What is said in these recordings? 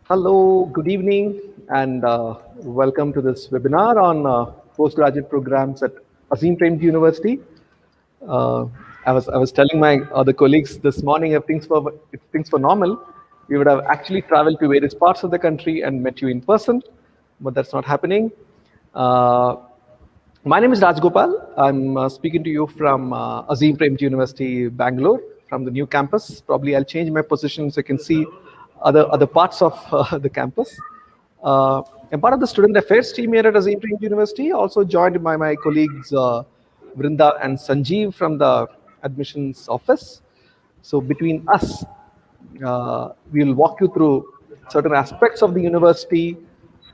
Hello, good evening, and welcome to this webinar on postgraduate programs at Azim Premji University. Uh, I was telling my other colleagues this morning, if things were normal, we would have actually traveled to various parts of the country and met you in person, but that's not happening. Uh, my name is Rajgopal. I'm speaking to you from Azim Premji University, Bangalore, from the new campus. Probably I'll change my position so you can see other parts of the campus. I'm part of the student affairs team here at Azim Premji University. Also joined by my colleagues Vrinda and Sanjeev from the admissions office. So between us, we'll walk you through certain aspects of the university,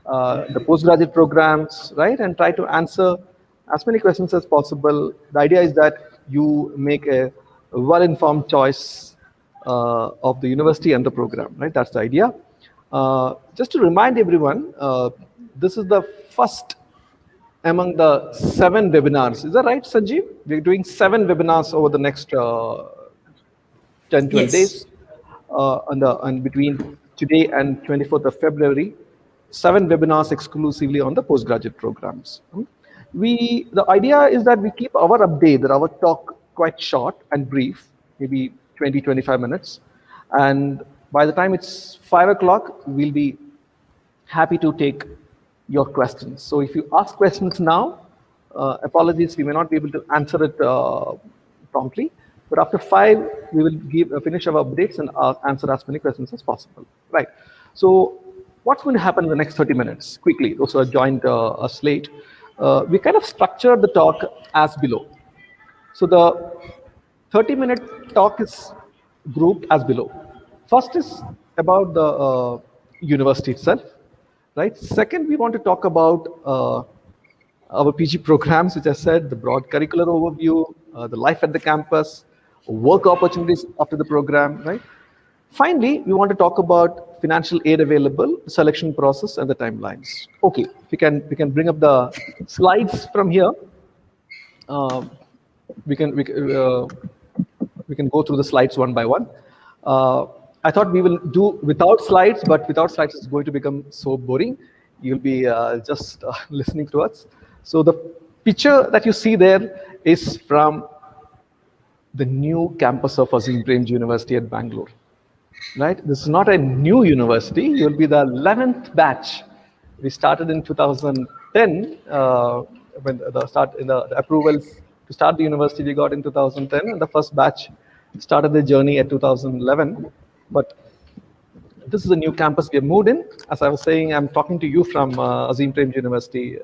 the postgraduate programs, right, and try to answer as many questions as possible. The idea is that you make a well-informed choice of the university and the program, right? That's the idea. Just to remind everyone, this is the first among the 7 webinars. Is that right, Sanjeev? We're doing 7 webinars over the next 10, 12 Yes. days and between today and 24th of February, 7 webinars exclusively on the postgraduate programs. The idea is that we keep our update, our talk quite short and brief, maybe 20, 25 minutes. And by the time it's 5 o'clock, we'll be happy to take your questions. So if you ask questions now, apologies, we may not be able to answer it promptly. But after 5, we will finish our updates and answer as many questions as possible. Right. So what's going to happen in the next 30 minutes? Quickly, those who have joined us late. We kind of structured the talk as below. So the 30-minute talk is grouped as below. First is about the university itself, right? Second, we want to talk about our PG programs, which I said, the broad curricular overview, the life at the campus, work opportunities after the program, right? Finally, we want to talk about financial aid available, selection process, and the timelines. Okay, we can bring up the slides from here. Uh, we can we, can, uh, we can go through the slides one by one. I thought we will do without slides, but without slides it's going to become so boring. You'll be just listening to us. So the picture that you see there is from the new campus of Azim Premji University at Bangalore. Right? This is not a new university. You'll be the 11th batch. We started in 2010 when the approvals to start the university we got in 2010, and the first batch started the journey at 2011. But this is a new campus we have moved in. As I was saying, I'm talking to you from Azim Premji University,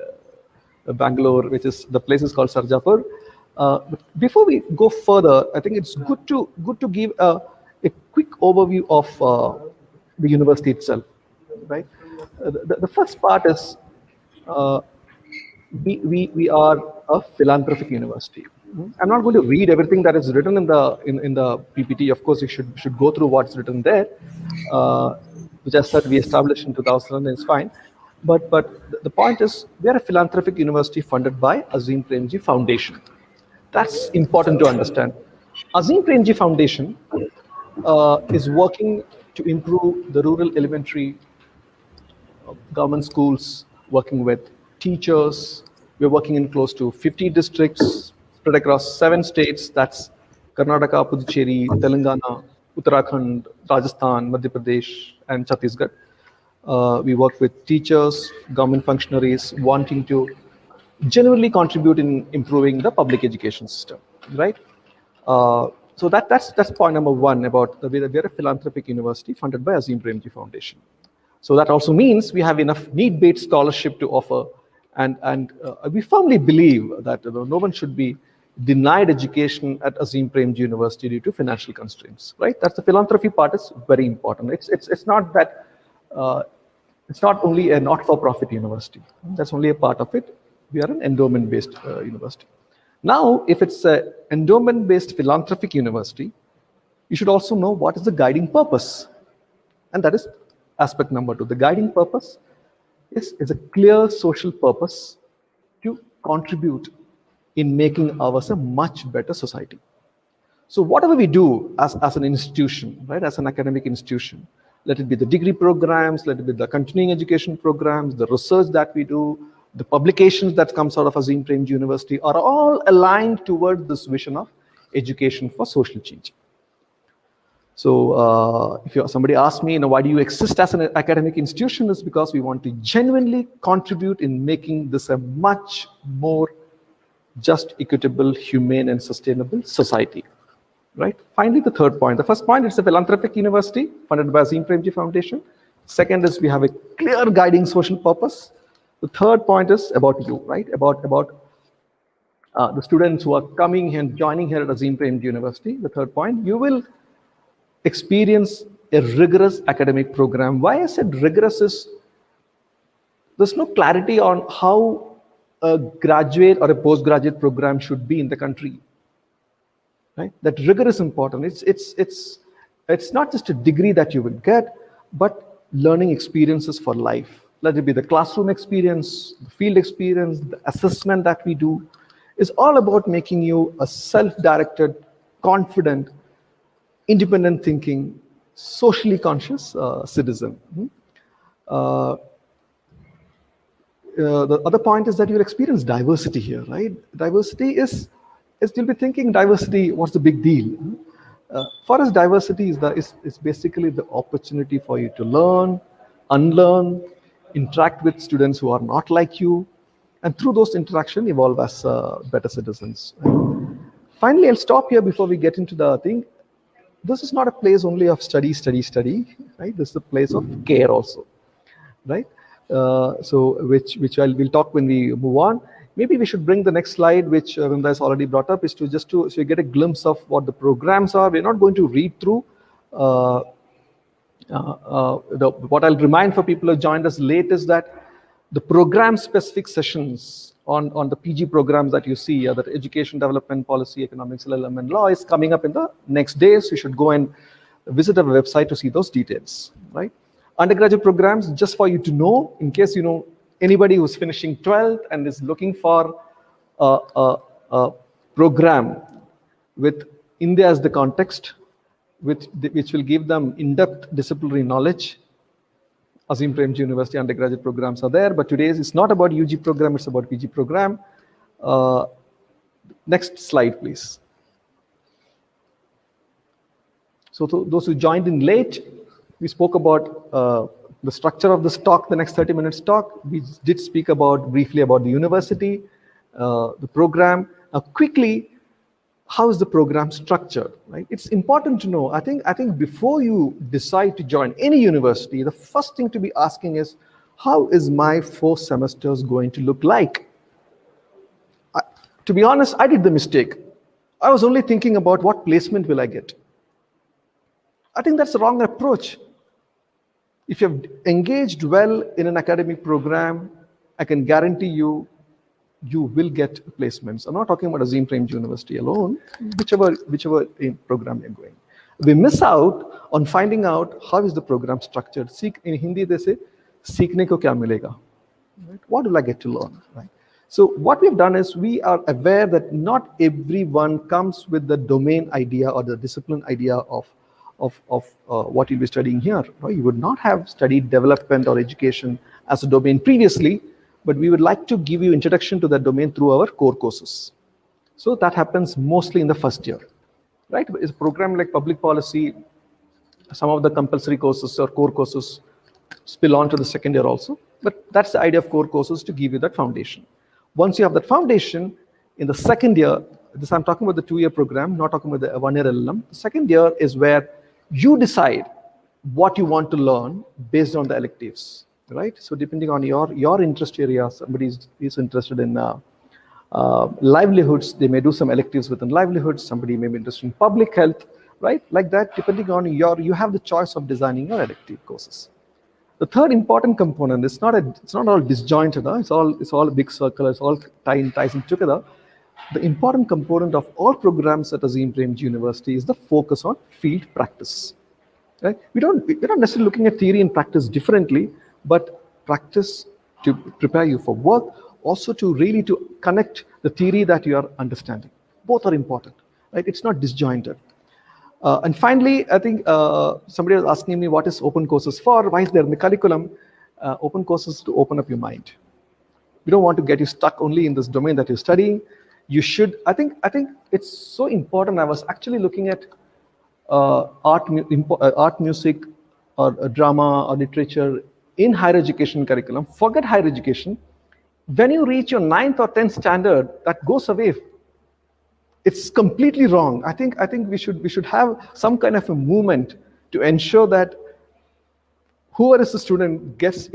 Bangalore, which is the place is called Sarjapur. But before we go further, I think it's good to give a quick overview of the university itself, right? The first part is we are a philanthropic university. I'm not going to read everything that is written in the PPT. Of course, you should go through what's written there, which I said we established in 2000 and it's fine. But the point is, we are a philanthropic university funded by Azim Premji Foundation. That's important to understand. Azim Premji Foundation is working to improve the rural elementary government schools, working with teachers. We're working in close to 50 districts spread across 7 states. That's Karnataka, Puducherry, Telangana, Uttarakhand, Rajasthan, Madhya Pradesh, and Chhattisgarh. We work with teachers, government functionaries wanting to genuinely contribute in improving the public education system, right? So that's point number 1 about we're a philanthropic university funded by Azim Premji Foundation. So that also means we have enough need-based scholarship to offer, and we firmly believe that no one should be denied education at Azim Premji University due to financial constraints, right? That's the philanthropy part is very important. It's not that it's not only a not-for-profit university. That's only a part of it. We are an endowment-based university. Now, if it's an endowment-based philanthropic university, you should also know what is the guiding purpose. And that is aspect number 2. The guiding purpose is a clear social purpose to contribute in making ours a much better society. So whatever we do as an institution, right, as an academic institution, Let it be the degree programs, let it be the continuing education programs, the research that we do, the publications that comes out of Azim Premji University are all aligned towards this vision of education for social change. So if somebody asks me, why do you exist as an academic institution, is because we want to genuinely contribute in making this a much more just, equitable, humane, and sustainable society. Right? Finally, the third point. The first point, it's a philanthropic university funded by Azim Premji Foundation. Second is we have a clear guiding social purpose. The third point is about you, right? About the students who are coming and joining here at Azim Premji University. The third point, you will experience a rigorous academic program. Why I said rigorous is there's no clarity on how a graduate or a postgraduate program should be in the country. Right? That rigor is important. It's not just a degree that you will get, but learning experiences for life. Let it be the classroom experience, the field experience, the assessment that we do, is all about making you a self-directed, confident, independent thinking, socially conscious citizen. The other point is that you'll experience diversity here, right? Diversity is you'll be thinking diversity, what's the big deal? For us, diversity is basically the opportunity for you to learn, unlearn, interact with students who are not like you, and through those interactions, evolve as better citizens. Finally, I'll stop here before we get into the thing. This is not a place only of study, right? This is a place of care also, right? So which we'll talk when we move on. Maybe we should bring the next slide, which Vrinda has already brought up, is so you get a glimpse of what the programs are. We're not going to read through. What I'll remind for people who joined us late is that the program-specific sessions on the PG programs that you see, that education, development, policy, economics, LLM, and law, is coming up in the next day. So you should go and visit our website to see those details, right? Undergraduate programs, just for you to know, in case anybody who's finishing 12th and is looking for a program with India as the context, which will give them in-depth disciplinary knowledge, Azim Premji University undergraduate programs are there. But today it's not about UG program, it's about PG program. Next slide, please. So those who joined in late, we spoke about the structure of this talk, the next 30 minutes talk. We did speak briefly about the university, the program. Now, quickly, how is the program structured? Right? It's important to know. I think before you decide to join any university, the first thing to be asking is, how is my 4 semesters going to look like? To be honest, I did the mistake. I was only thinking about what placement will I get. I think that's the wrong approach. If you've engaged well in an academic program, I can guarantee you will get placements. I'm not talking about Azim Premji University alone, whichever program you're going. We miss out on finding out how is the program structured. In Hindi, they say, "Seekhne ko kya milega?" Right? What will I get to learn? Right? So what we've done is we are aware that not everyone comes with the domain idea or the discipline idea of what you'll be studying here. Right? You would not have studied development or education as a domain previously, but we would like to give you introduction to that domain through our core courses. So that happens mostly in the first year. Right? It's a program like public policy, some of the compulsory courses or core courses spill on to the second year also. But that's the idea of core courses, to give you that foundation. Once you have that foundation, in the second year, I'm talking about the 2-year program, not talking about the 1-year LLM. The second year is where you decide what you want to learn based on the electives, right? So depending on your interest area, somebody is interested in livelihoods, they may do some electives within livelihoods. Somebody may be interested in public health, right? Like that, depending on you have the choice of designing your elective courses. The third important component, it's not all disjointed, it's all a big circle, it's all ties in together. The important component of all programs at Azim Premji University is the focus on field practice. Right? We're not necessarily looking at theory and practice differently, but practice to prepare you for work, also to connect the theory that you are understanding. Both are important. Right? It's not disjointed. And finally, I think somebody was asking me what is open courses for, why is there in the curriculum? Open courses to open up your mind. We don't want to get you stuck only in this domain that you're studying. You should, I think it's so important. I was actually looking at art, music, or drama or literature in higher education curriculum. Forget higher education. When you reach your 9th or 10th standard, that goes away. It's completely wrong. I think we should have some kind of a movement to ensure that whoever is the student gets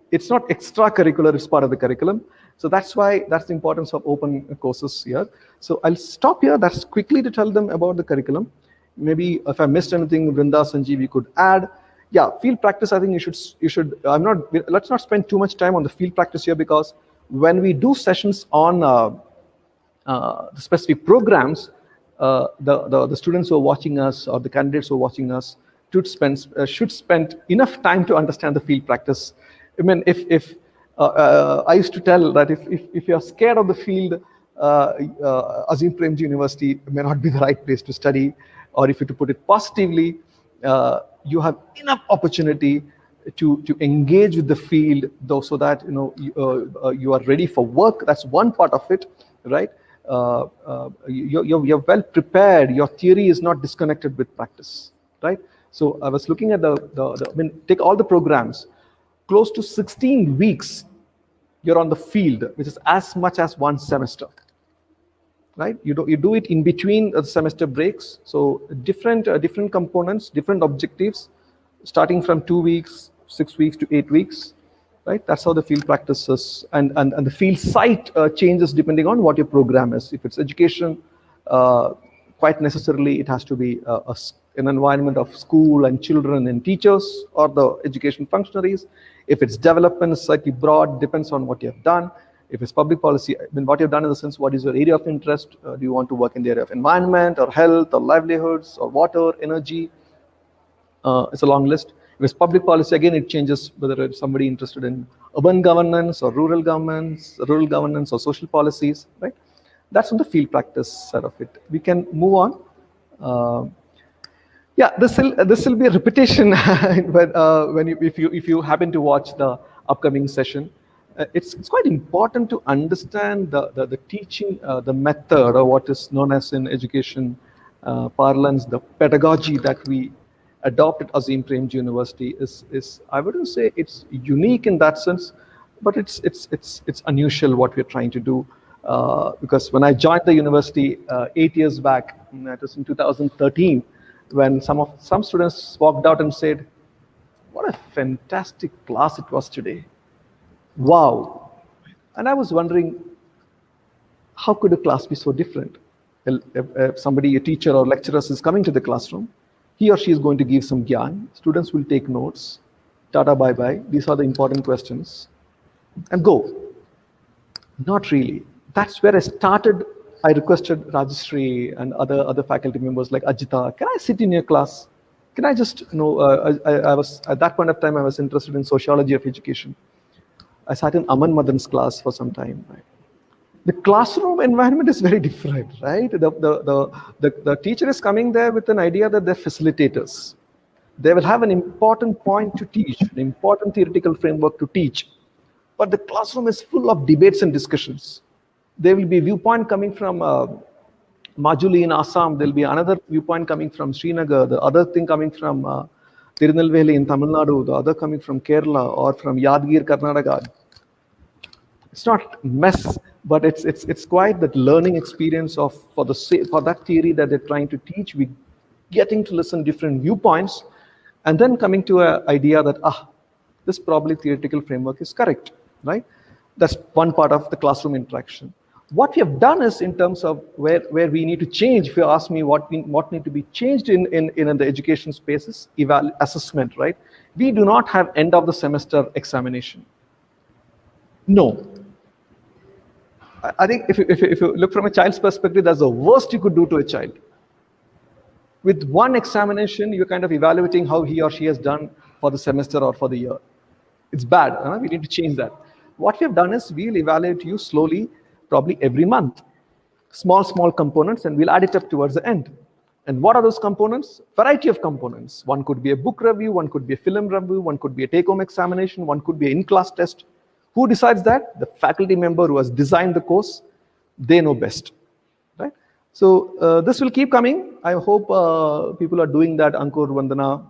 it's not extracurricular, it's part of the curriculum. So that's the importance of open courses here. So I'll stop here. That's quickly to tell them about the curriculum. Maybe if I missed anything, Vrinda, Sanjeev, you could add. Yeah, field practice, I think you should let's not spend too much time on the field practice here, because when we do sessions on the specific programs, the students who are watching us or the candidates who are watching us should spend enough time to understand the field practice. I mean, if I used to tell that if you're scared of the field, Azim Premji University may not be the right place to study. Or if you to put it positively, you have enough opportunity to engage with the field, though, so that you are ready for work. That's one part of it, right? You're well prepared. Your theory is not disconnected with practice, right? So I was looking at I mean, take all the programs, close to 16 weeks you're on the field, which is as much as one semester, right? You do it in between the semester breaks. So different components, different objectives, starting from 2 weeks, 6 weeks to 8 weeks, right? That's how the field practices, and the field site changes depending on what your program is. If it's education, quite necessarily it has to be an environment of school and children and teachers or the education functionaries. If it's development, it's slightly broad, depends on what you have done. If it's public policy, I mean, what you've done in the sense, what is your area of interest? Do you want to work in the area of environment or health or livelihoods or water, energy? It's a long list. If it's public policy, again, it changes whether it's somebody interested in urban governance or rural governance or social policies, right? That's on the field practice side of it. We can move on. Yeah, this will be a repetition if you happen to watch the upcoming session. It's quite important to understand the teaching, the method, or what is known as in education parlance, the pedagogy that we adopt at Azim Premji University is I wouldn't say it's unique in that sense, but it's unusual what we're trying to do. Because when I joined the university 8 years back, that was in 2013, when some students walked out and said, "What a fantastic class it was today! Wow!" And I was wondering, how could a class be so different? If somebody, a teacher or lecturer, is coming to the classroom, he or she is going to give some gyan. Students will take notes. Tata, bye bye. These are the important questions, and go. Not really. That's where I started. I requested Rajashree and other faculty members like Ajita, can I sit in your class? Can I just, I was, at that point of time, I was interested in sociology of education. I sat in Aman Madan's class for some time. Right? The classroom environment is very different, right? The teacher is coming there with an idea that they're facilitators. They will have an important point to teach, an important theoretical framework to teach. But the classroom is full of debates and discussions. There will be a viewpoint coming from Majuli in Assam. There will be another viewpoint coming from Srinagar. The other thing coming from Tirunelveli in Tamil Nadu. The other coming from Kerala or from Yadgir, Karnataka. It's not mess, but it's quite that learning experience for that theory that they're trying to teach. We getting to listen different viewpoints, and then coming to an idea that this probably theoretical framework is correct, right? That's one part of the classroom interaction. What we have done is, in terms of where we need to change, if you ask me what need to be changed in the education spaces, assessment, right? We do not have end of the semester examination. No. I think if you look from a child's perspective, that's the worst you could do to a child. With one examination, you're kind of evaluating how he or she has done for the semester or for the year. It's bad. We need to change that. What we have done is we'll evaluate you slowly, probably every month. Small components, and we'll add it up towards the end. And what are those components? Variety of components. One could be a book review, one could be a film review, one could be a take-home examination, one could be an in-class test. Who decides that? The faculty member who has designed the course. They know best, right? So this will keep coming. I hope people are doing that. Ankur, Vandana,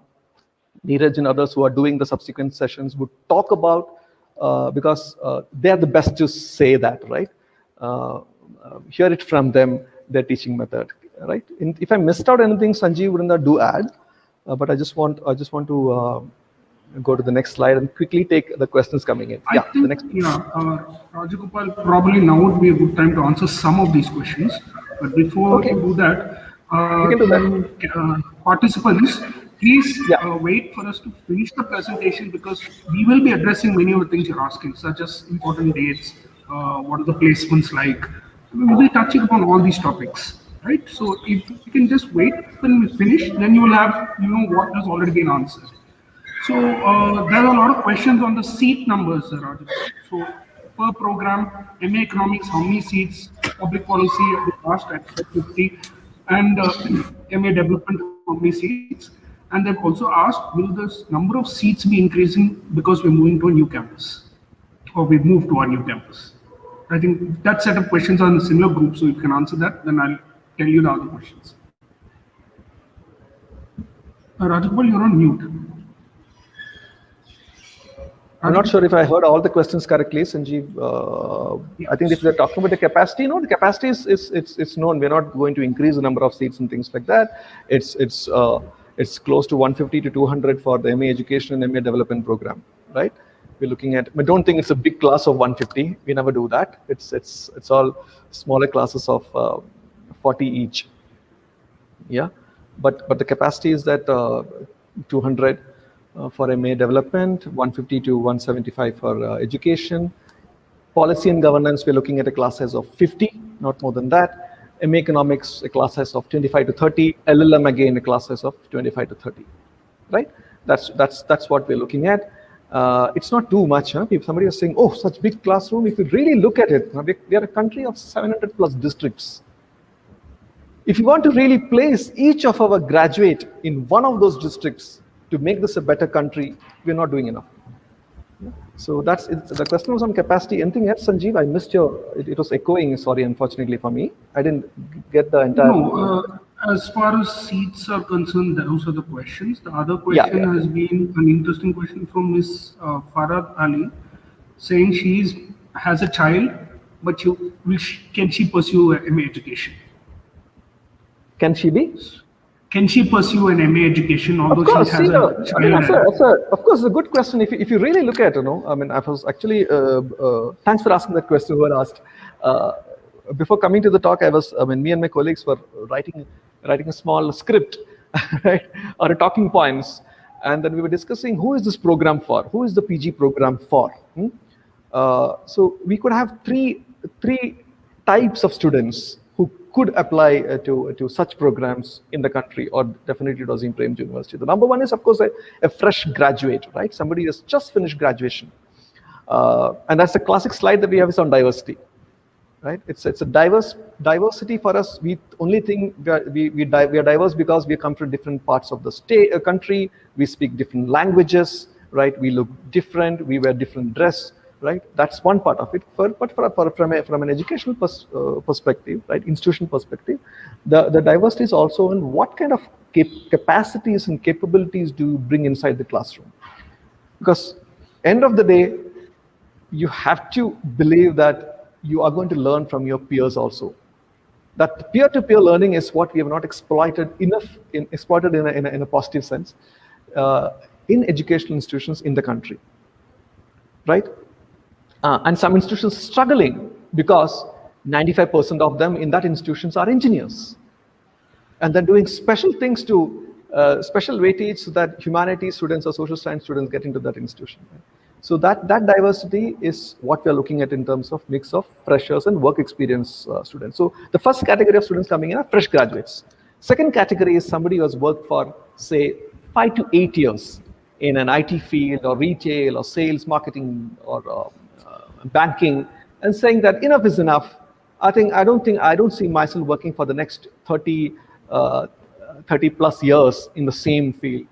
Neeraj and others who are doing the subsequent sessions would talk about, because they are the best to say that, right? Hear it from them, their teaching method, right? If I missed out anything, Sanjeev, Vrinda, do add. But I just want to go to the next slide and quickly take the questions coming in. I think, the next. Rajagopal, probably now would be a good time to answer some of these questions. But before we do that, participants, please wait for us to finish the presentation, because we will be addressing many of the things you're asking, such as important dates, what are the placements like. We will be touching upon all these topics, right? So if you can just wait when we finish, then you will have, what has already been answered. So there are a lot of questions on the seat numbers, Rajagopal. So per program, MA Economics, how many seats? Public Policy at the last at 50, and MA Development, how many seats? And they've also asked, will the number of seats be increasing because we're moving to a new campus, or we've moved to our new campus? I think that set of questions are in a similar group, so you can answer that, then I'll tell you the other questions. Rajagopal, you're on mute. I'm not sure if I heard all the questions correctly, Sanjeev. I think if they're talking about the capacity, the capacity is known. We're not going to increase the number of seats and things like that. It's close to 150 to 200 for the MA Education and MA Development program, right? We're looking at. I don't think it's a big class of 150. We never do that. It's all smaller classes of 40 each. Yeah, but the capacity is that 200. For MA Development, 150 to 175 for Education. Policy and Governance, we're looking at a class size of 50, not more than that. MA Economics, a class size of 25 to 30. LLM, again, a class size of 25 to 30, right? That's what we're looking at. It's not too much. If somebody is saying, oh, such big classroom, if you really look at it, we are a country of 700 plus districts. If you want to really place each of our graduate in one of those districts, to make this a better country, we're not doing enough. So that's it. The question was on capacity. Anything else, Sanjeev? I missed it was echoing, sorry, unfortunately for me. I didn't get the entire... No, as far as seats are concerned, those are the questions. The other question has been an interesting question from Ms. Farad Ali, saying she has a child, but can she pursue MA education? Can she be? Can she pursue an MA education, although she has a child? Of course, it's a good question. If you really look at it, I mean, I was actually, thanks for asking that question, whoever asked. Before coming to the talk, me and my colleagues were writing a small script, right, or a talking points. And then we were discussing, who is this program for? Who is the PG program for? So we could have three types of students who could apply to such programs in the country, or definitely to Azim Premji University. The number one is, of course, a fresh graduate, right? Somebody who has just finished graduation. And that's the classic slide that we have is on diversity, right? It's a diversity for us. We only think we are diverse because we come from different parts of the country. We speak different languages, right? We look different. We wear different dress. Right, that's one part of it. But from an educational perspective, right, institutional perspective, the diversity is also in what kind of capacities and capabilities do you bring inside the classroom. Because end of the day, you have to believe that you are going to learn from your peers also. That peer-to-peer learning is what we have not exploited enough, in a positive sense, in educational institutions in the country, right? And some institutions struggling because 95% of them in that institutions are engineers. And then doing special things to special weightage so that humanities students or social science students get into that institution. Right? So that diversity is what we are looking at in terms of mix of freshers and work experience students. So the first category of students coming in are fresh graduates. Second category is somebody who has worked for, say, 5 to 8 years in an IT field or retail or sales, marketing, or banking, and saying that enough is enough. I don't see myself working for the next 30 30 plus years in the same field,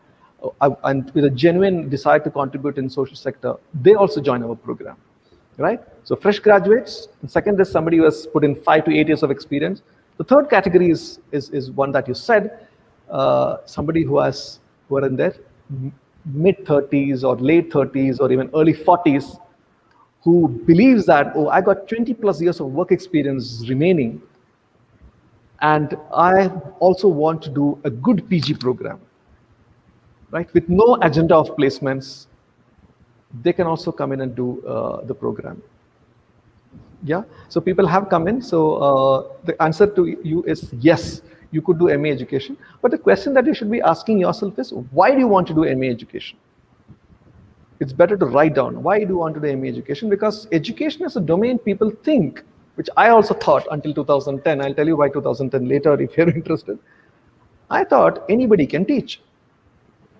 and with a genuine desire to contribute in social sector, they also join our program, right? So fresh graduates. And second is somebody who has put in 5 to 8 years of experience. The third category is one that you said, somebody who are in their mid 30s or late 30s or even early 40s, who believes that, oh, I got 20 plus years of work experience remaining, and I also want to do a good PG program, right? With no agenda of placements, they can also come in and do the program. Yeah, so people have come in. So the answer to you is yes, you could do MA education. But the question that you should be asking yourself is, why do you want to do MA education? It's better to write down, why do you want to do MA education? Because education is a domain people think, which I also thought until 2010. I'll tell you why 2010 later if you're interested. I thought anybody can teach.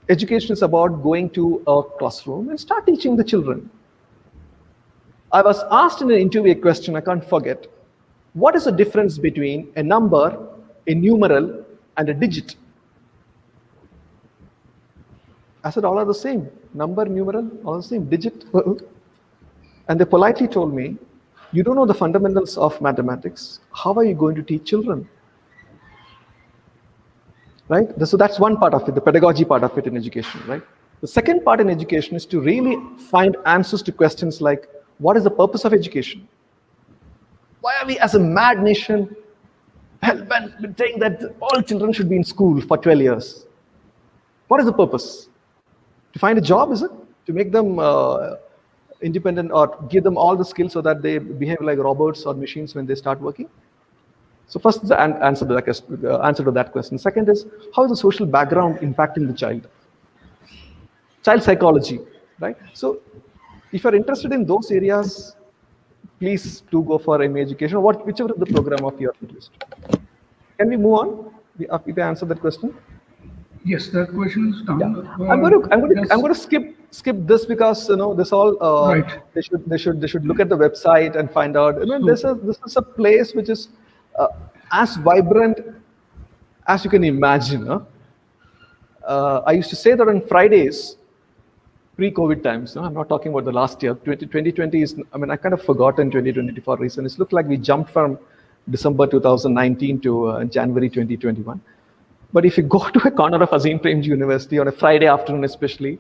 Education is about going to a classroom and start teaching the children. I was asked in an interview a question I can't forget. What is the difference between a number, a numeral, and a digit? I said, all are the same. Number, numeral, all the same. Digit. And they politely told me, you don't know the fundamentals of mathematics. How are you going to teach children? Right? So that's one part of it, the pedagogy part of it in education, right? The second part in education is to really find answers to questions like, what is the purpose of education? Why are we as a mad nation hell-bent saying that all children should be in school for 12 years? What is the purpose? To find a job, is it? To make them independent or give them all the skills so that they behave like robots or machines when they start working? So first is the answer to that question. Second is, how is the social background impacting the child? Child psychology, right? So if you're interested in those areas, please do go for MA education or whichever is the program of your interest. Can we move on? If I answer that question? Yes, that question is done. Yeah. I'm going to skip this because this all right. They should look at the website and find out. This is a place which is as vibrant as you can imagine. I used to say that on Fridays, pre-COVID times. I'm not talking about the last year. 2020 is. I kind of forgotten 2020 for reasons. It looked like we jumped from December 2019 to January 2021. But if you go to a corner of Azim Premji University on a Friday afternoon, especially,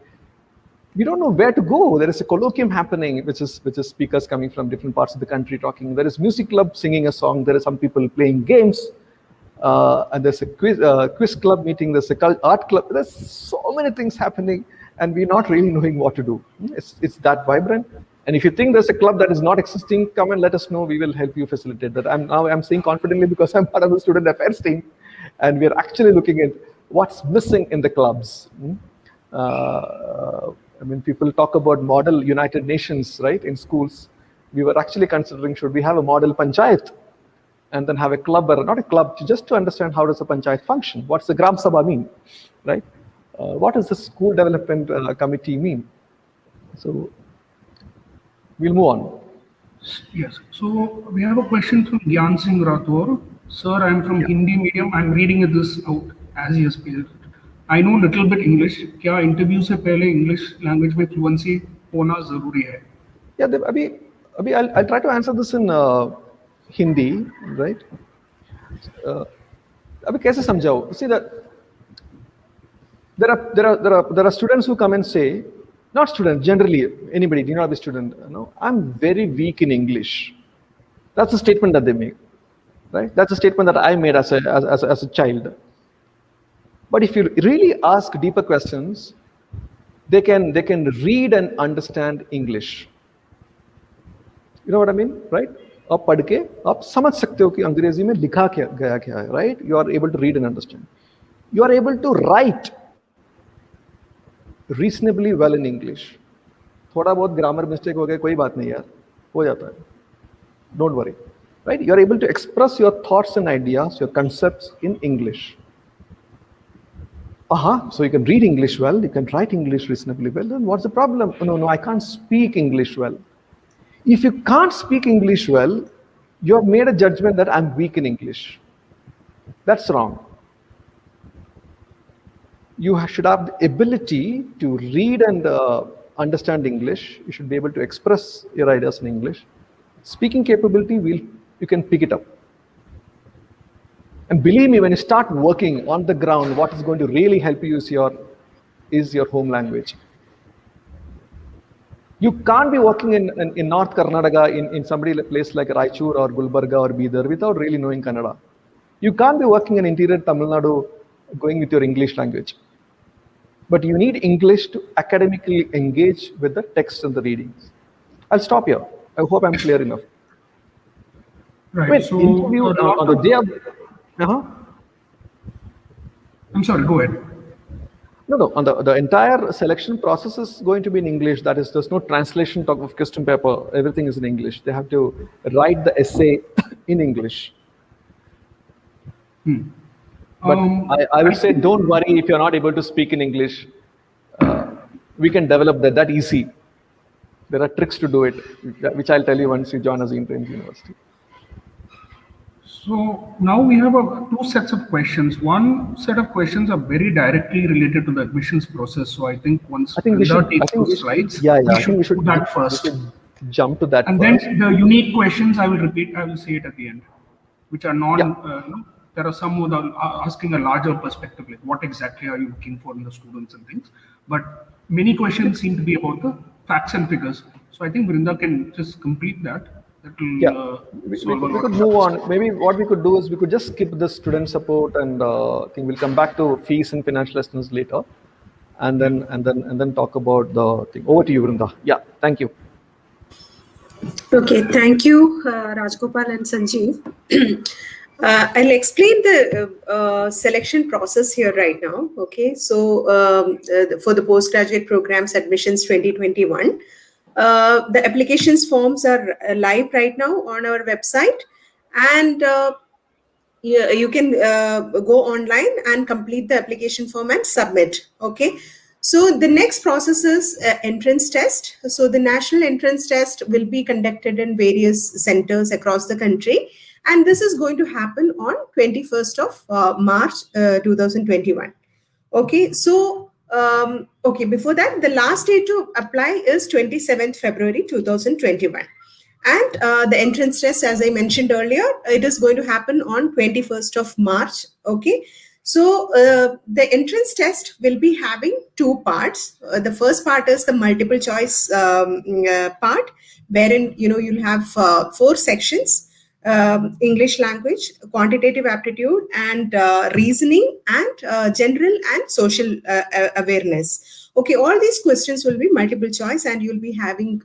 you don't know where to go. There is a colloquium happening, which is speakers coming from different parts of the country talking. There is music club singing a song. There are some people playing games, and there's a quiz club meeting. There's a art club. There's so many things happening, and we're not really knowing what to do. It's that vibrant. And if you think there's a club that is not existing, come and let us know. We will help you facilitate that. I'm saying confidently because I'm part of the student affairs team. And we're actually looking at what's missing in the clubs. People talk about model United Nations, right, in schools. We were actually considering, should we have a model panchayat and then have a club, or not a club, just to understand how does a panchayat function? What's the Gram Sabha mean, right? What does the school development committee mean? So we'll move on. Yes. So we have a question from Gyan Singh Rathore. Sir, I'm from Hindi medium. I'm reading this out as he has paid it. I know little bit English. क्या interview से पहले English language में fluency होना जरूरी है? Yeah, अभी I'll try to answer this in Hindi, right? अभी कैसे समझाओ? See that there are students who come and say, not students, generally anybody, do not be student. I'm very weak in English. That's a statement that they make. Right? That's a statement that I made as a child. But if you really ask deeper questions, they can read and understand English. You know what I mean, right? आप पढ़ के आप समझ सकते हो कि अंग्रेजी में लिखा गया क्या है, right? You are able to read and understand. You are able to write reasonably well in English. थोड़ा बहुत ग्रामर मिस्टेक हो गया, कोई बात नहीं यार, हो जाता है. Don't worry. Right? You're able to express your thoughts and ideas, your concepts in English. So you can read English well, you can write English reasonably well, then what's the problem? No, I can't speak English well. If you can't speak English well, you have made a judgment that I'm weak in English. That's wrong. You should have the ability to read and understand English. You should be able to express your ideas in English. Speaking capability, you can pick it up. And believe me, when you start working on the ground, what is going to really help you is your home language. You can't be working in North Karnataka in somebody place like Raichur or Gulbarga or Bidar without really knowing Kannada. You can't be working in interior Tamil Nadu going with your English language. But you need English to academically engage with the text and the readings. I'll stop here. I hope I'm clear enough. Right. Wait, So interview on the day of... I'm sorry, go ahead. No. On the entire selection process is going to be in English. That is, there's no translation talk of question paper. Everything is in English. They have to write the essay in English. But I would say, don't worry if you're not able to speak in English. We can develop that easy. There are tricks to do it, which I'll tell you once you join Azim Premji University. So now we have two sets of questions. One set of questions are very directly related to the admissions process. So I think once Vrinda takes those slides, we should do that first. We should jump to that and first. Then the unique questions I will repeat. I will say it at the end, which are there are some who are asking a larger perspective, like what exactly are you looking for in the students and things. But many questions seem to be about the facts and figures. So I think Vrinda can just complete that. We could move on. Maybe what we could do is we could just skip the student support, and I think we'll come back to fees and financial assistance later, and then talk about the thing. Over to you, Vrinda. Yeah, thank you. Okay, thank you, Rajgopal and Sanjeev. I'll explain the selection process here right now. Okay, so for the postgraduate programs admissions 2021. The applications forms are live right now on our website, and you can go online and complete the application form and submit. Okay, so the next process is entrance test. So the national entrance test will be conducted in various centers across the country, and this is going to happen on 21st of March 2021. Okay, so before that, the last day to apply is 27th February 2021. And the entrance test, as I mentioned earlier, it is going to happen on 21st of March. Okay, so the entrance test will be having two parts. The first part is the multiple choice part, wherein you'll have 4 sections. English language, quantitative aptitude, and reasoning, and general and social awareness. Okay, all these questions will be multiple choice, and you'll be having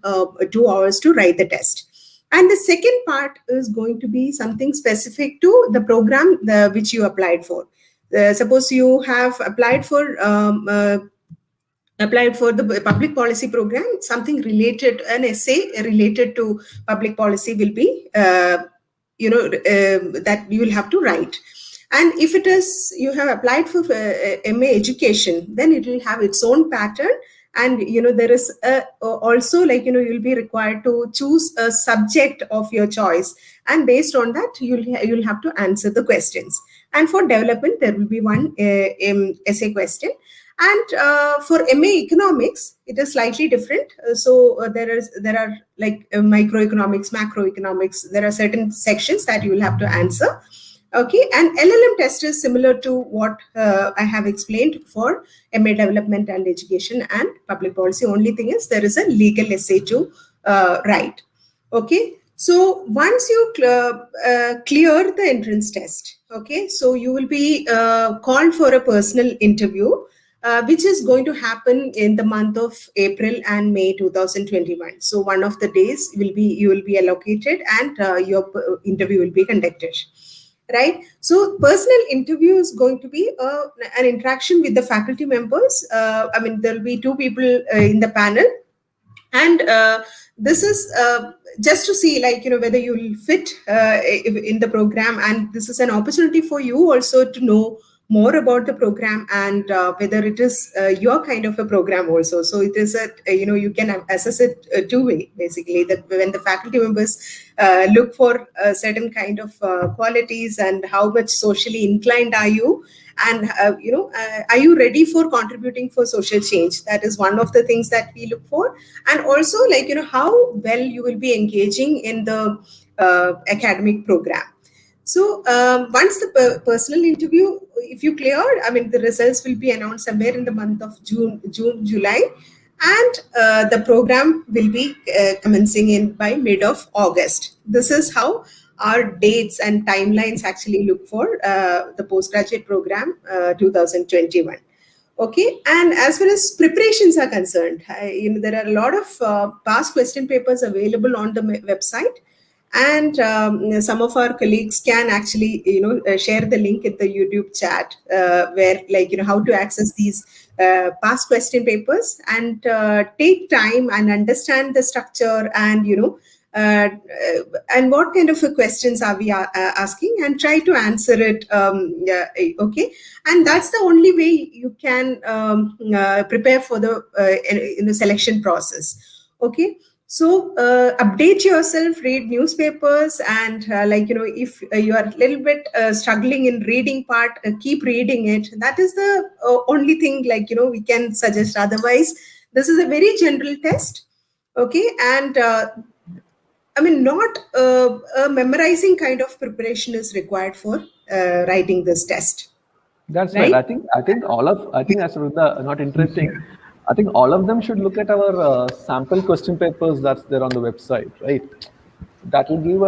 2 hours to write the test. And the second part is going to be something specific to the program which you applied for. Suppose you have applied for the public policy program, something related, an essay related to public policy will be that you will have to write. And if it is you have applied for MA education, then it will have its own pattern. And there is also, like, you'll be required to choose a subject of your choice, and based on that you'll have to answer the questions. And for development, there will be one essay question. And for MA economics, it is slightly different. So there are like microeconomics, macroeconomics. There are certain sections that you will have to answer. Okay, and LLM test is similar to what I have explained for MA development and education and public policy. Only thing is there is a legal essay to write. Okay, so once you clear the entrance test, okay, so you will be called for a personal interview, which is going to happen in the month of April and May 2021. So one of the days you will be allocated, and your interview will be conducted. Right. So personal interview is going to be an interaction with the faculty members. I mean, there will be 2 people in the panel, and this is just to see, like, whether you will fit in the program. And this is an opportunity for you also to know more about the program and whether it is your kind of a program also. So it is you can assess it two-way, basically, that when the faculty members look for a certain kind of qualities, and how much socially inclined are you, and are you ready for contributing for social change? That is one of the things that we look for. And also, how well you will be engaging in the academic program. So once the personal interview, if you clear, the results will be announced somewhere in the month of June, July, and the program will be commencing in by mid of August. This is how our dates and timelines actually look for the postgraduate program 2021. Okay, and as far as preparations are concerned, there are a lot of past question papers available on the website, and some of our colleagues can actually share the link in the YouTube chat where how to access these past question papers, and take time and understand the structure, and and what kind of questions are we asking, and try to answer it. Okay, and that's the only way you can prepare for the in the selection process. Okay, so update yourself, read newspapers, and if you are a little bit struggling in reading part, keep reading it. That is the only thing we can suggest. Otherwise, this is a very general test. Okay, and not a memorizing kind of preparation is required for writing this test. That's right. I think as for the not interesting, I think all of them should look at our sample question papers that's there on the website, right? That will give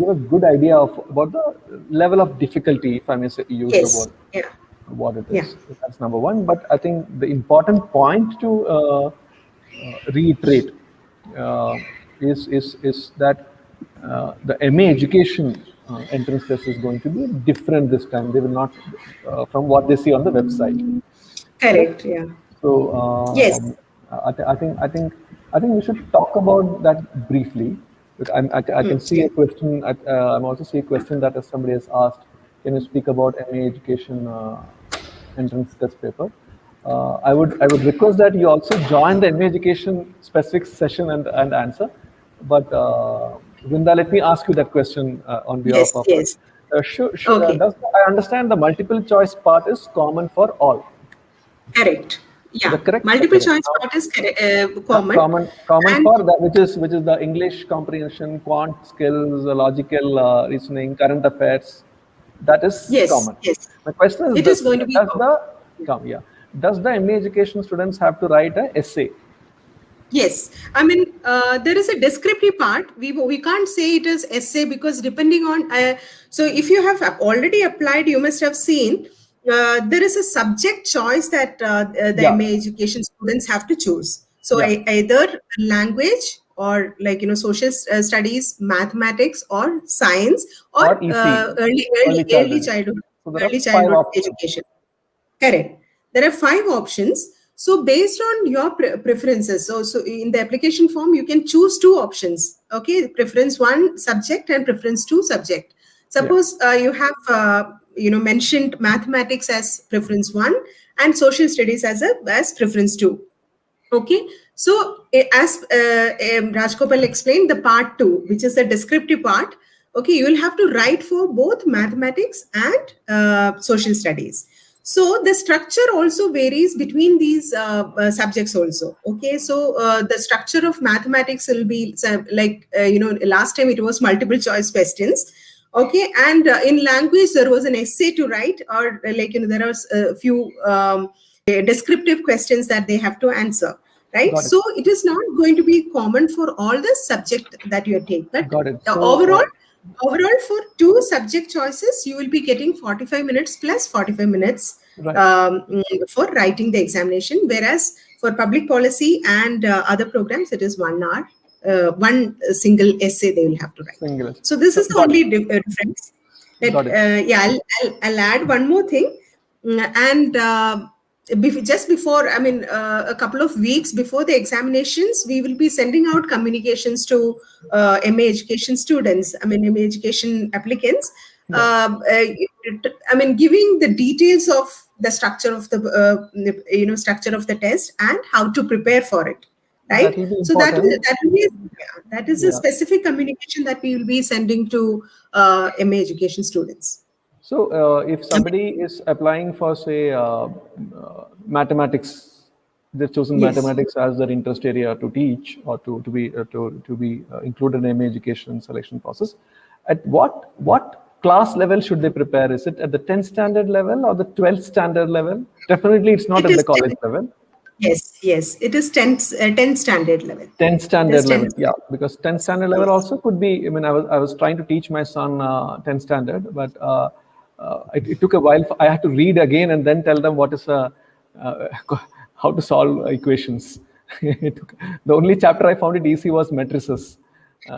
a good idea of about the level of difficulty, if I may say, use the Yes. word, Yeah. what it is. Yeah. That's number one. But I think the important point to reiterate is that the MA education entrance test is going to be different this time. They will not from what they see on the website. Correct. Yeah. So Yes. I think we should talk about that briefly. But I can see a question. I'm also see a question that somebody has asked. Can you speak about MA education entrance test paper? I would request that you also join the MA education specific session and answer. But Vrinda, let me ask you that question on behalf Yes. of Yes. us. Okay. I understand the multiple choice part is common for all. Correct. So the Yeah. correct Multiple correct. choice part is common. Common And for that, which is the English comprehension, quant skills, logical reasoning, current affairs. That is yes. common. Yes. My question is It is this: going to be common. does the MA education students have to write an essay? Yes, there is a descriptive part. We can't say it is essay, because depending on so if you have already applied, you must have seen there is a subject choice that the Yeah, MA education students have to choose. So yeah, either language, or social studies, mathematics, or science, or or EC, early early childhood. childhood, So there are early five childhood options. education. Correct. There are 5 options. So based on your preferences, so in the application form, you can choose 2 options. Okay, preference 1 subject and preference 2 subject. Yeah, Suppose you have mentioned mathematics as preference 1 and social studies as preference 2. Okay, so as Rajgopal explained, the part 2, which is the descriptive part, okay, you will have to write for both mathematics and social studies. So the structure also varies between these subjects also. Okay, so the structure of mathematics will be last time it was multiple choice questions. Okay, and in language there was an essay to write, or there are a few descriptive questions that they have to answer, right? got it. So it is not going to be common for all the subject that you take, but Got it. overall for 2 subject choices you will be getting 45 minutes plus 45 minutes Right. for writing the examination, whereas for public policy and other programs it is 1 hour, one single essay they will have to write. Single. So this is the Got only it. difference. Got it. Yeah, I'll add one more thing. And just before, a couple of weeks before the examinations, we will be sending out communications to MA education students, MA education applicants. Yeah. I mean, giving the details of the structure of the structure of the test and how to prepare for it, That right? will be So that important. that is a Yeah. specific communication that we will be sending to MA education students. So, if somebody is applying for, say, mathematics, they've chosen Yes. mathematics as their interest area to teach or to be included in MA education selection process. At what class level should they prepare? Is it at the 10th standard level or the 12th standard level? Definitely, it's not It at is the college level. yes. It is 10th standard level. 10th It is standard level, 10th. yeah, because 10th standard level Yes. also could be. I mean, I was trying to teach my son 10th standard, but it took a while. I had to read again and then tell them what is uh, how to solve equations. The only chapter I found it easy was matrices.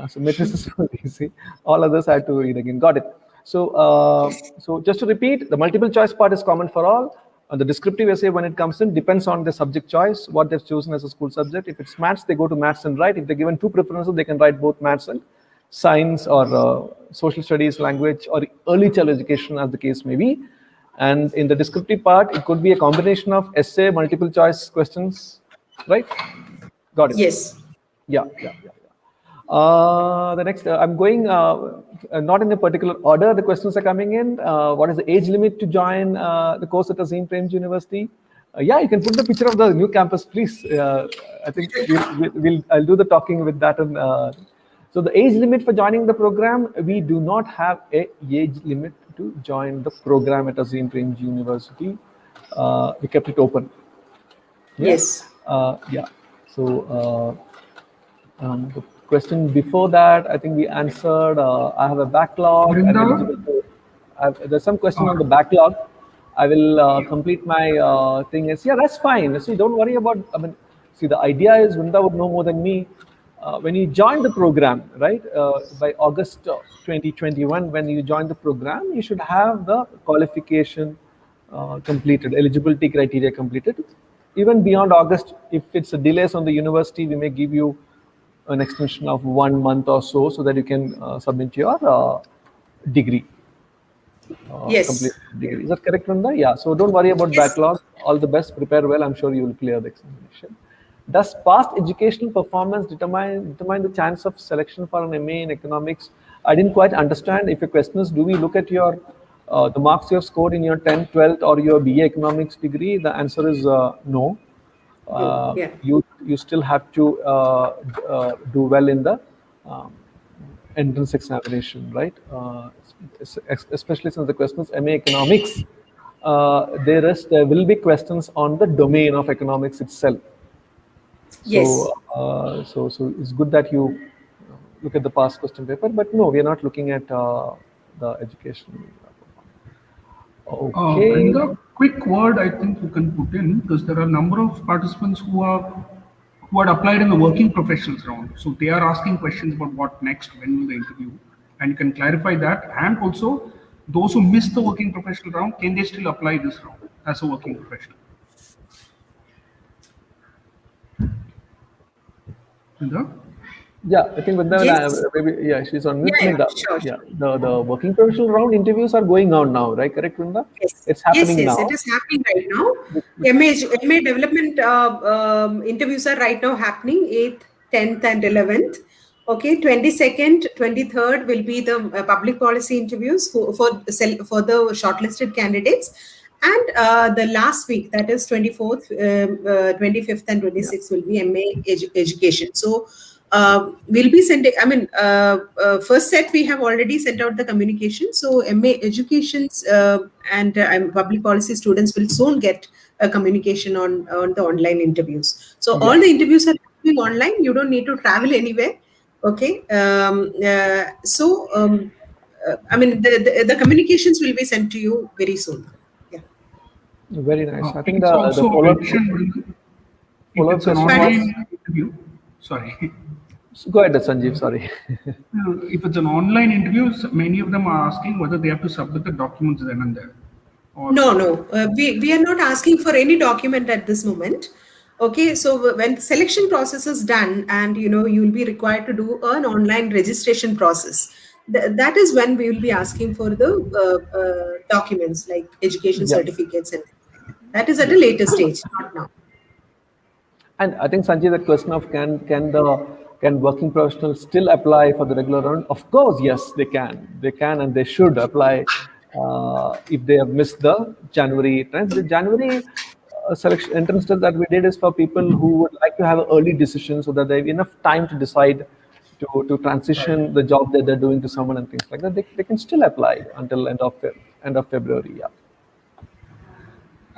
So matrices was easy. All others I had to read again. Got it. So just to repeat, the multiple choice part is common for all. The descriptive essay, when it comes in, depends on the subject choice, what they've chosen as a school subject. If it's maths, they go to maths and write. If they're given two preferences, they can write both maths and science, or social studies, language, or early child education, as the case may be. And in the descriptive part, it could be a combination of essay, multiple choice questions, right? Got it. Yes. Yeah. The next, I'm going not in a particular order. The questions are coming in. What is the age limit to join the course at Azim Premji University? Yeah, you can put the picture of the new campus, please. I think I'll do the talking with that. And so the age limit for joining the program, we do not have a age limit to join the program at Azim Premji University. We kept it open. Yeah. Yes. Yeah. So. The question before that, I think we answered. I have a backlog. I'm eligible Vrindavan? to, there's some question on the backlog. I will complete my thing. Yeah, that's fine. See, don't worry about. I mean, see, the idea is Vrinda would know more than me. When you join the program, right, by August 2021, when you join the program, you should have the qualification completed, eligibility criteria completed. Even beyond August, if it's a delays on the university, we may give you an extension of 1 month or so that you can submit your degree. Complete Yes. degree. Is that correct, Nanda? Yeah. So don't worry about Yes. backlog. All the best. Prepare well. I'm sure you will clear the examination. Does past educational performance determine the chance of selection for an MA in economics? I didn't quite understand. If your question is, do we look at your the marks you have scored in your 10th, 12th, or your BA economics degree? The answer is no. No. Yeah. You still have to do well in the um, entrance examination, right? Especially since the question is MA economics, there will be questions on the domain of economics itself. Yes. So it's good that you look at the past question paper, but no, we are not looking at the education. Okay. Brinda, quick word I think you can put in, because there are a number of participants who had applied in the working professionals round. So they are asking questions about what next, when will the interview, and you can clarify that. And also, those who missed the working professional round, can they still apply this round as a working professional? Brinda? Yeah, I think with that, Yes. maybe, yeah, she's on mute. I Yeah. mean, Sure. yeah, the working professional round interviews are going on now, right? Correct, Vrinda? Yes. It's Yes. happening Yes. It now. is happening right now. MA development interviews are right now happening 8th, 10th, and 11th. Okay, 22nd, 23rd will be the public policy interviews for the shortlisted candidates. And the last week, that is 24th, 25th, and Yeah. 26th, will be MA education. So we'll be sending, I mean, first set we have already sent out the communication. So MA educations and public policy students will soon get a communication on the online interviews. So Yeah. all the interviews are happening online. You don't need to travel anywhere. Okay. I mean, the communications will be sent to you very soon. Yeah. Very nice. I think Please the also follow-up mention, Brinda, if follow-up it's an question was. online interview, sorry. Go ahead, Sanjeev. Sorry. If it's an online interview, many of them are asking whether they have to submit the documents then and there. Or No. We are not asking for any document at this moment. Okay, so when the selection process is done, and you'll be required to do an online registration process. that is when we will be asking for the documents like education Yeah. certificates and that is at a later stage, not now. And I think Sanjay, that question of can working professionals still apply for the regular round? Of course, yes, they can. They can and they should apply if they have missed the January trends. The January selection entrance test that we did is for people who would like to have an early decision so that they have enough time to decide to transition the job that they're doing to someone and things like that. They can still apply until end of February. Yeah.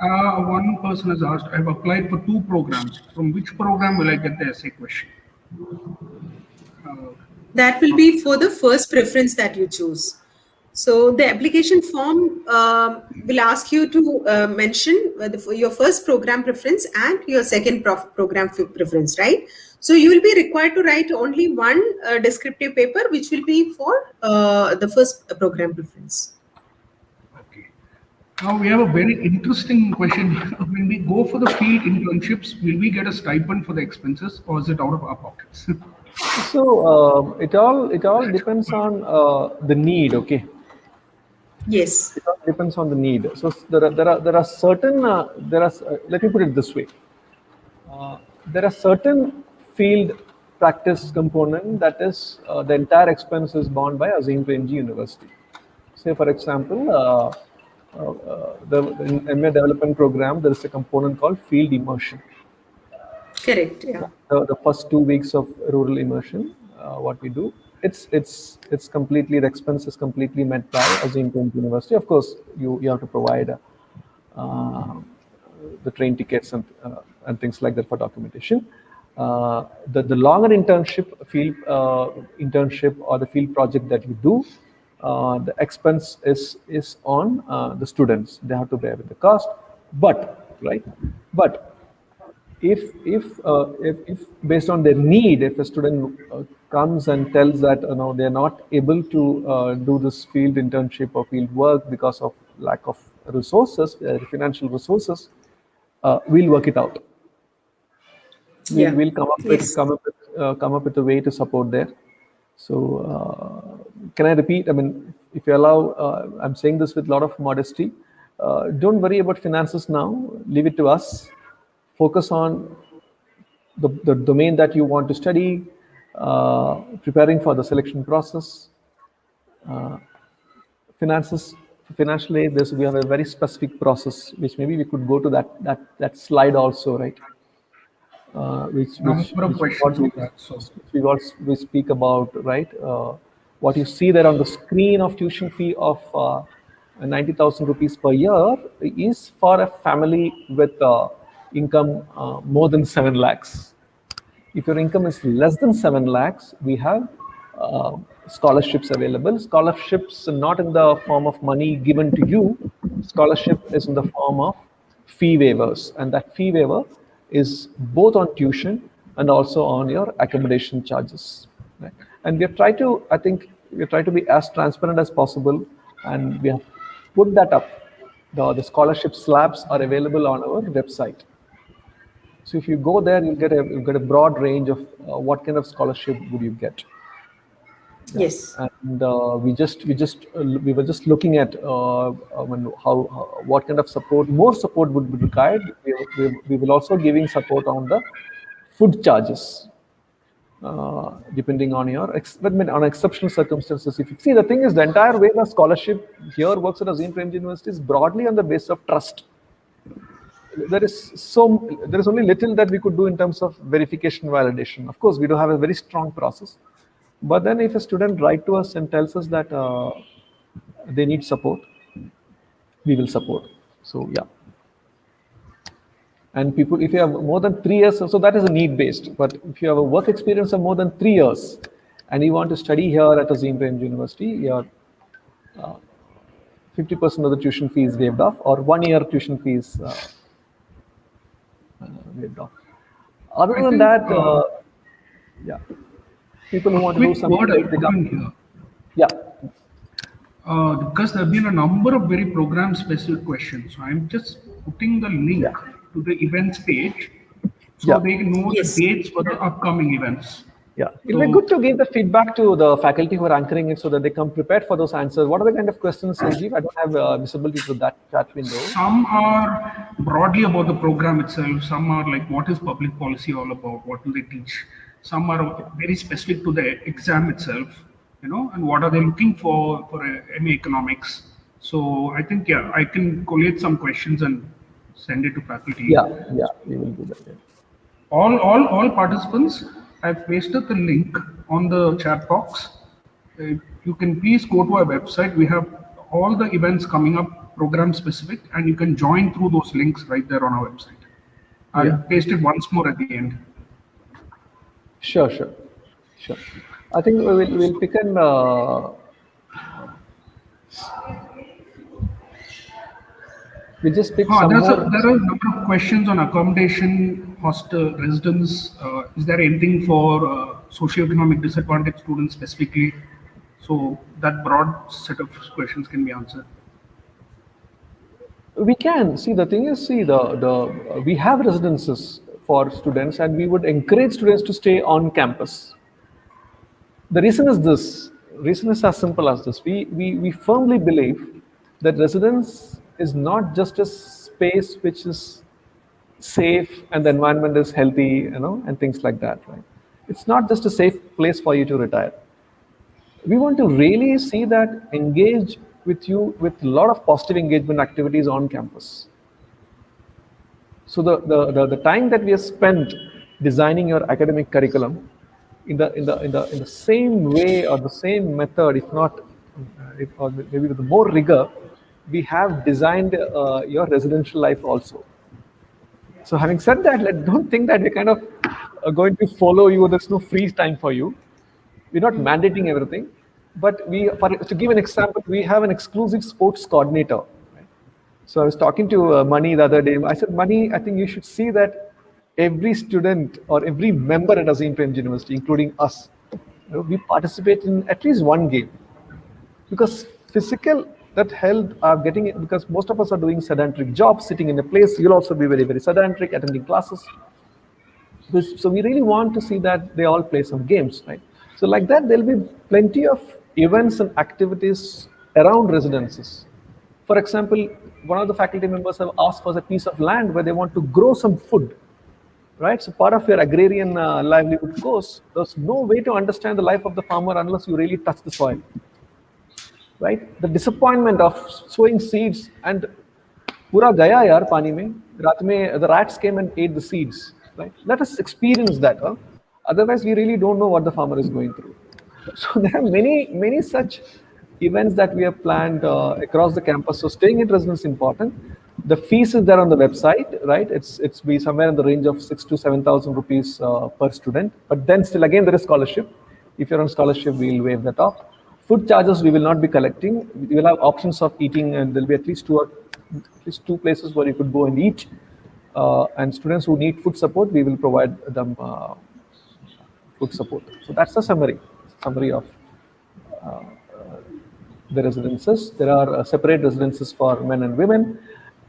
One person has asked, I've applied for 2 programs. From which program will I get the essay question? That will be for the first preference that you choose. So the application form will ask you to mention your first program preference and your second program preference, right? So you will be required to write only one descriptive paper, which will be for the first program preference. Okay. Now we have a very interesting question. When we go for the field internships, will we get a stipend for the expenses, or is it out of our pockets? So it all depends on the need. Okay. Yes. It all depends on the need. So there are certain let me put it this way. There are certain field practice component that is the entire expense is borne by Azim Premji University. Say for example, in MA development program there is a component called field immersion. Correct. Yeah. The first 2 weeks of rural immersion, what we do, it's completely, the expense is completely met by Azim University. Of course, you have to provide the train tickets and things like that for documentation. The longer field internship or the field project that you do, the expense is on the students. They have to bear with the cost, but if based on their need, if a student comes and tells that they're not able to do this field internship or field work because of lack of resources, financial resources, we'll work it out. We'll come up with a way to support there. So can I repeat? I mean, if you allow, I'm saying this with a lot of modesty. Don't worry about finances now. Leave it to us. Focus on the domain that you want to study, preparing for the selection process. Financial aid, we have a very specific process, which maybe we could go to that slide also, right? We speak about, right? What you see there on the screen of tuition fee of 90,000 rupees per year is for a family with income more than 7 lakhs. If your income is less than 7 lakhs, we have scholarships available. Scholarships not in the form of money given to you. Scholarship is in the form of fee waivers, and that fee waiver is both on tuition and also on your accommodation charges. Right? And we have tried to, I think, we try to be as transparent as possible, and we have put that up. The scholarship slabs are available on our website. So if you go there, you'll get a broad range of what kind of scholarship would you get. Yeah. Yes. And we were just looking at what kind of support, more support would be required. We will also giving support on the food charges, depending on on exceptional circumstances. If you see, the thing is, the entire way the scholarship here works at Azim Premji University is broadly on the basis of trust. There is only little that we could do in terms of verification, validation. Of course, we do have a very strong process. But then if a student writes to us and tells us that they need support, we will support. So yeah. And people, if you have more than 3 years, so that is a need-based. But if you have a work experience of more than 3 years and you want to study here at Azim Premji University, your 50% of the tuition fee is waived off, or 1 year tuition fee is waived off. Other than that, yeah. People who want to do something. Yeah. Because there have been a number of very program-specific questions, so I'm just putting the link to the events page so they know the dates for the upcoming events. Yeah, it'll be good to give the feedback to the faculty who are anchoring it so that they come prepared for those answers. What are the kind of questions, Sanjeev? I don't have visibility to that chat window. Some are broadly about the program itself. Some are like, what is public policy all about? What do they teach? Some are very specific to the exam itself, and what are they looking for a MA economics? So I think, yeah, I can collate some questions and send it to faculty. Yeah, we will do that. Yeah. All participants, I've pasted the link on the chat box. You can please go to our website. We have all the events coming up, program specific, and you can join through those links right there on our website. I'll paste it once more at the end. Sure. I think we'll pick an. We just pick some more. There are a number of questions on accommodation, hostel, residence. Is there anything for socioeconomic disadvantaged students specifically? So that broad set of questions can be answered. We can see, the thing is, we have residences for students, and we would encourage students to stay on campus. The reason is this. Reason is as simple as this. We firmly believe that residence is not just a space which is safe and the environment is healthy, and things like that, right? It's not just a safe place for you to retire. We want to really see that engage with you with a lot of positive engagement activities on campus. So the time that we have spent designing your academic curriculum in the same way or the same method, if not, or maybe with more rigor, we have designed your residential life also. So having said that, don't think that we're kind of going to follow you. There's no free time for you. We're not mandating everything, but to give an example, we have an exclusive sports coordinator. Right? So I was talking to Mani the other day. I said, Mani, I think you should see that every student or every member at Azim Premji University, including us, we participate in at least one game, because physical that health are getting it, because most of us are doing sedentary jobs, sitting in a place. You'll also be very, very sedentary, attending classes. So we really want to see that they all play some games, right? So like that, there'll be plenty of events and activities around residences. For example, one of the faculty members have asked for a piece of land where they want to grow some food, right? So part of your agrarian livelihood course, there's no way to understand the life of the farmer unless you really touch the soil, right? The disappointment of sowing seeds and pura gaya yaar pani mein, raat mein the rats came and ate the seeds, right? Let us experience that. Otherwise, we really don't know what the farmer is going through. So there are many such events that we have planned across the campus. So staying at residence is important. The fees is there on the website, right? It's be somewhere in the range of 6,000 to 7,000 rupees per student. But then still again there is scholarship. If you're on scholarship, we'll waive that off. Food charges we will not be collecting. We will have options of eating, and there'll be at least two places where you could go and eat. And students who need food support, we will provide them food support. So that's the summary of the residences. There are separate residences for men and women.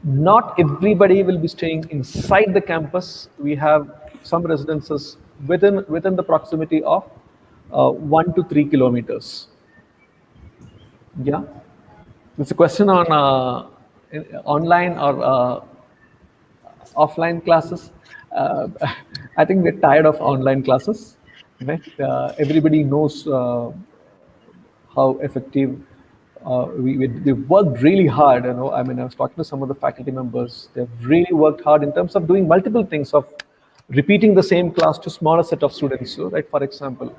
Not everybody will be staying inside the campus. We have some residences within the proximity of 1 to 3 kilometers. Yeah, it's a question on online or offline classes. I think we're tired of online classes. Right? Everybody knows how effective we've worked really hard. I mean, I was talking to some of the faculty members. They've really worked hard in terms of doing multiple things, of repeating the same class to smaller set of students. So, right, for example,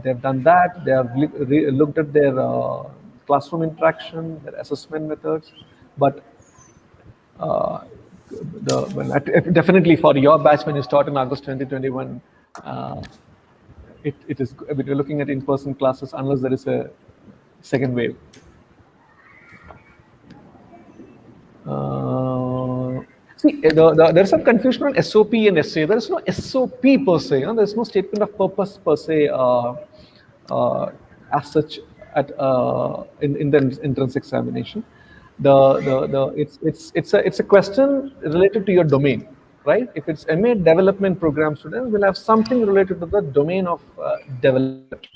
they've done that. They have looked at their classroom interaction, their assessment methods, but definitely for your batch when you start in August 2021, it is. We're looking at in-person classes unless there is a second wave. See, there's some confusion on SOP and SA. There is no SOP per se. There's no statement of purpose per se as such in the entrance examination. It's a question related to your domain. right? If it's MA development program student, we'll have something related to the domain of development.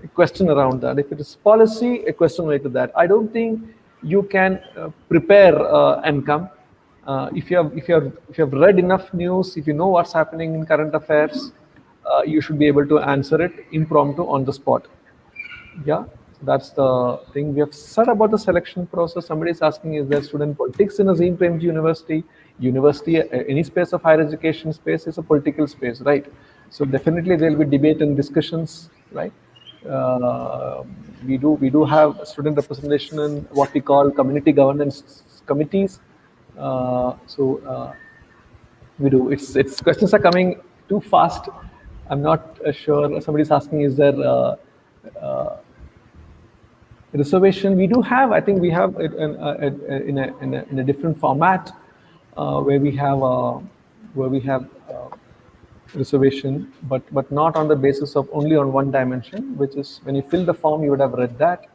A question around that. If it is policy, a question related to that. I don't think you can prepare and come. If you have read enough news, if you know what's happening in current affairs, you should be able to answer it impromptu on the spot. Yeah, that's the thing we have said about the selection process. Somebody is asking, is there student politics in Azim Premji University? University, any space of higher education space is a political space, right? So definitely there will be debate and discussions, right? We do have student representation in what we call community governance committees. We do. It's questions are coming too fast. I'm not sure. Somebody's asking, is there reservation? We do have. I think we have it in a different format where we have reservation, but not on the basis of only on one dimension, which is when you fill the form, you would have read that.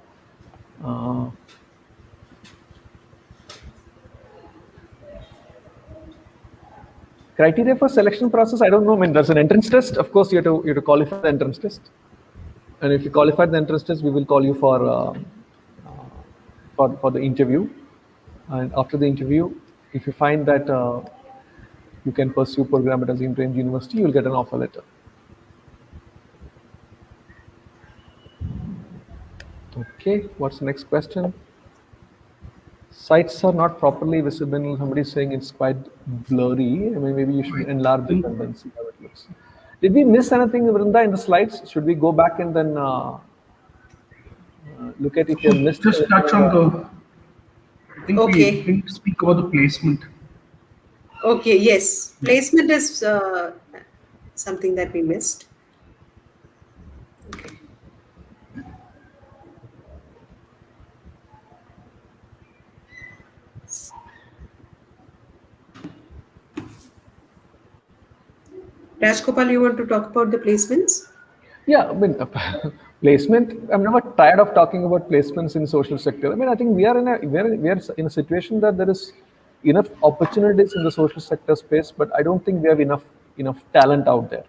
Criteria for selection process, I don't know. I mean, there's an entrance test. Of course, you have to qualify the entrance test. And if you qualify the entrance test, we will call you for the interview. And after the interview, if you find that you can pursue program at Azim Premji University, you'll get an offer letter. Okay, what's the next question? Sites are not properly visible. Somebody's saying it's quite blurry. I mean, maybe you should enlarge it and then see how it looks. Did we miss anything, Vrinda, in the slides? Should we go back and then look at if you missed? Just touch on the. I think Okay. we didn't speak about the placement. Okay, yes. Placement is something that we missed. Okay. Rajgopal, you want to talk about the placements? Yeah, I mean, placement. I'm never tired of talking about placements in social sector. I mean, I think we are in a situation that there is enough opportunities in the social sector space, but I don't think we have enough talent out there.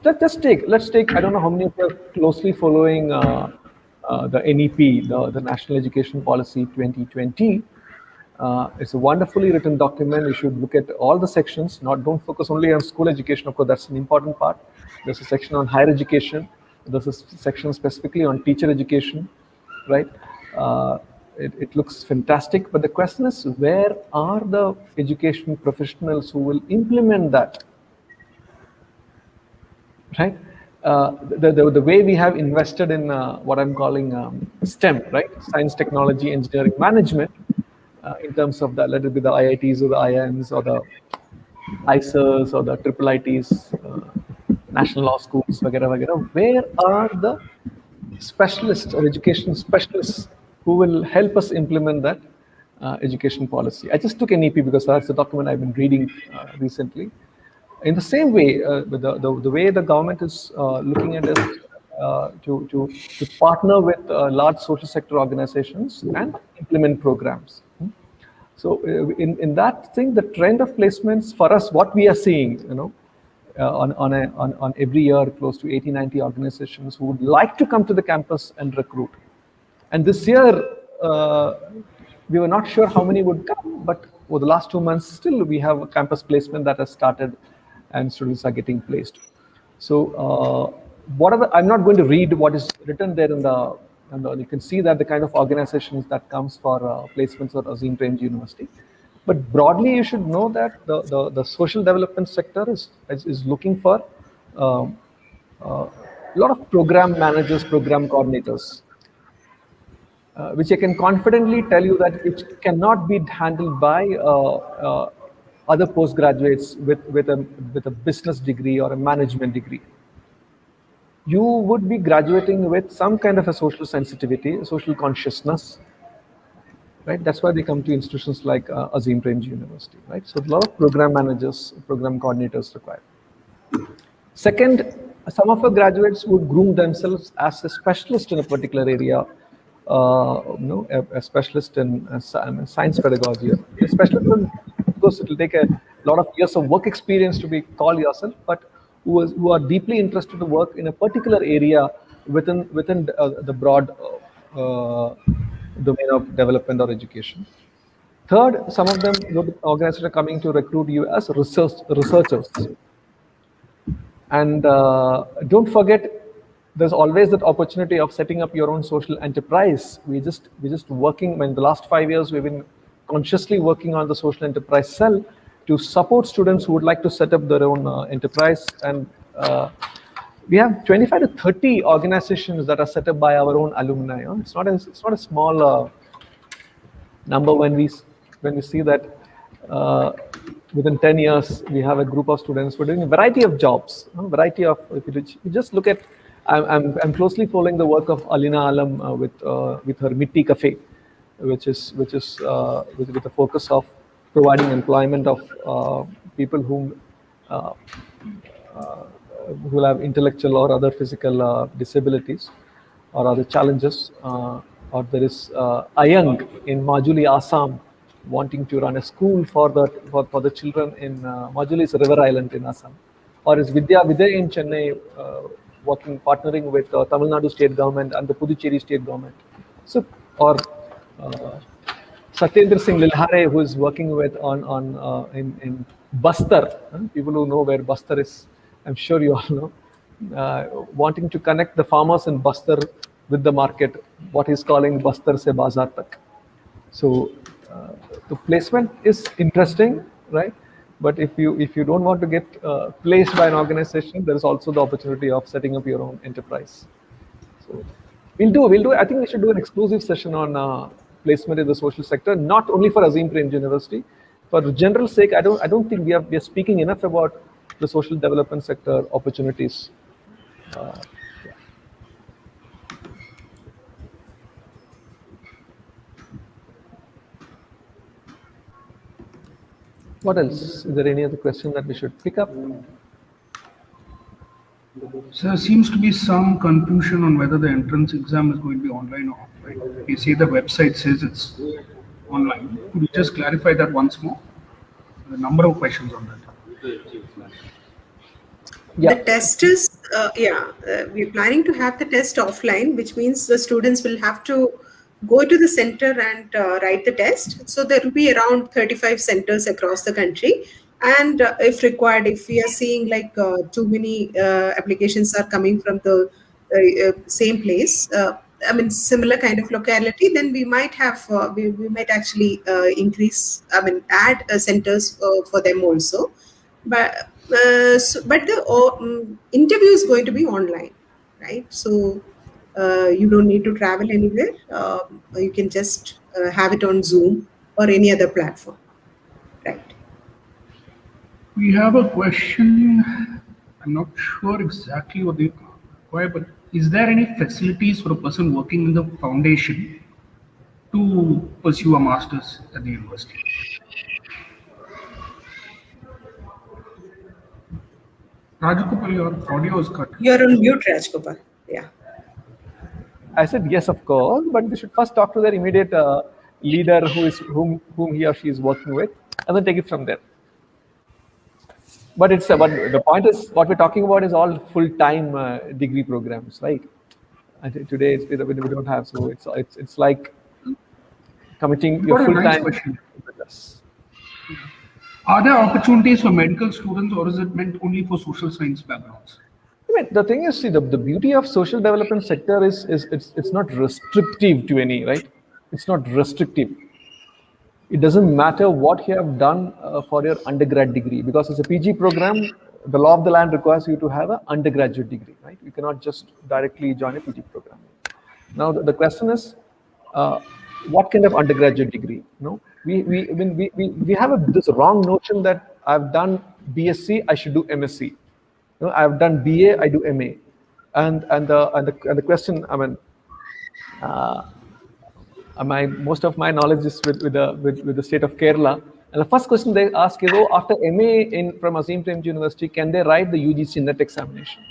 Let's take. I don't know how many of you are closely following the NEP, the National Education Policy 2020. It's a wonderfully written document. You should look at all the sections. Don't focus only on school education. Of course, that's an important part. There's a section on higher education. There's a section specifically on teacher education, right? It looks fantastic. But the question is, where are the education professionals who will implement that? Right? The way we have invested in what I'm calling STEM, right? Science, technology, engineering, management. In terms of that, let it be the IITs or the IIMs or the ICERs or the IIITs, national law schools, vagera. Where are the specialists or education specialists who will help us implement that education policy? I just took NEP because that's the document I've been reading recently. In the same way, the way the government is looking at it to partner with large social sector organizations and implement programs. So in that thing, the trend of placements for us, what we are seeing, on every year, close to 80, 90 organizations who would like to come to the campus and recruit. And this year, we were not sure how many would come, but over the last 2 months, still we have a campus placement that has started and students are getting placed. So I'm not going to read what is written there you can see that the kind of organizations that comes for placements at Azim Premji University. But broadly, you should know that the social development sector is looking for a lot of program managers, program coordinators, which I can confidently tell you that it cannot be handled by other postgraduates with a business degree or a management degree. You would be graduating with some kind of a social sensitivity, a social consciousness, right? That's why they come to institutions like Azim Premji University, right? So a lot of program managers, program coordinators required. Second, some of our graduates would groom themselves as a specialist in a particular area, a specialist in science pedagogy, a specialist in, of course, it will take lot of years of work experience to be called yourself, but who are deeply interested to work in a particular area within the broad domain of development or education. Third, some of them organizations are coming to recruit you as researchers. And don't forget, there's always that opportunity of setting up your own social enterprise. We just working. In the last 5 years, we've been consciously working on the social enterprise cell to support students who would like to set up their own enterprise. And we have 25 to 30 organizations that are set up by our own alumni. It's not a small number when we see that within 10 years we have a group of students who are doing a variety of jobs, variety of. If you just look at, I'm closely following the work of Alina Alam with her Mitti Cafe, which is with the focus of providing employment of people who will have intellectual or other physical disabilities or other challenges. Or there is Ayang in Majuli, Assam, wanting to run a school for the children in Majuli is a river island in Assam. Or is Vidya in Chennai, partnering with Tamil Nadu state government and the Puducherry state government. So, or Satyendra Singh Lilhare, who is working with in Bastar. People who know where Bastar is, I'm sure you all know. Wanting to connect the farmers in Bastar with the market, what he's calling Bastar se Bazaar tak. So the placement is interesting, right? But if you don't want to get placed by an organization, there is also the opportunity of setting up your own enterprise. So we'll do. I think we should do an exclusive session on placement in the social sector, not only for Azim Premji University. For general sake, I don't think we are speaking enough about the social development sector opportunities. What else? Is there any other question that we should pick up? So there seems to be some confusion on whether the entrance exam is going to be online or offline. You see the website says it's online. Could you just clarify that once more? The number of questions on that. Yeah. The test is, we're planning to have the test offline, which means the students will have to go to the center and write the test. So there will be around 35 centers across the country. And if required, if we are seeing like too many applications are coming from the same place, similar kind of locality, then we might have, we might actually add centers for them also. But the interview is going to be online, right? So you don't need to travel anywhere. You can just have it on Zoom or any other platform, right? We have a question. I'm not sure exactly what they require, but is there any facilities for a person working in the foundation to pursue a master's at the university? Rajgopal, your audio is cut. You're on mute, Rajgopal. Yeah. I said yes, of course, but they should first talk to their immediate leader, whom he or she is working with, and then take it from there. But but the point is, what we're talking about is all full-time degree programs, right? And today we don't have, so it's like committing your full-time. Nice. Are there opportunities for medical students, or is it meant only for social science backgrounds? I mean, the thing is, see, the beauty of social development sector is it's not restrictive to any, right? It's not restrictive. It doesn't matter what you have done for your undergrad degree, because it's a PG program. The law of the land requires you to have an undergraduate degree, right? You cannot just directly join a PG program. Now the question is, what kind of undergraduate degree? We have this wrong notion that I've done BSc, I should do MSc. I've done BA, I do MA, and the question, most of my knowledge is with the state of Kerala, and the first question they ask is, after MA from Azim Premji University, can they write the UGC NET examination?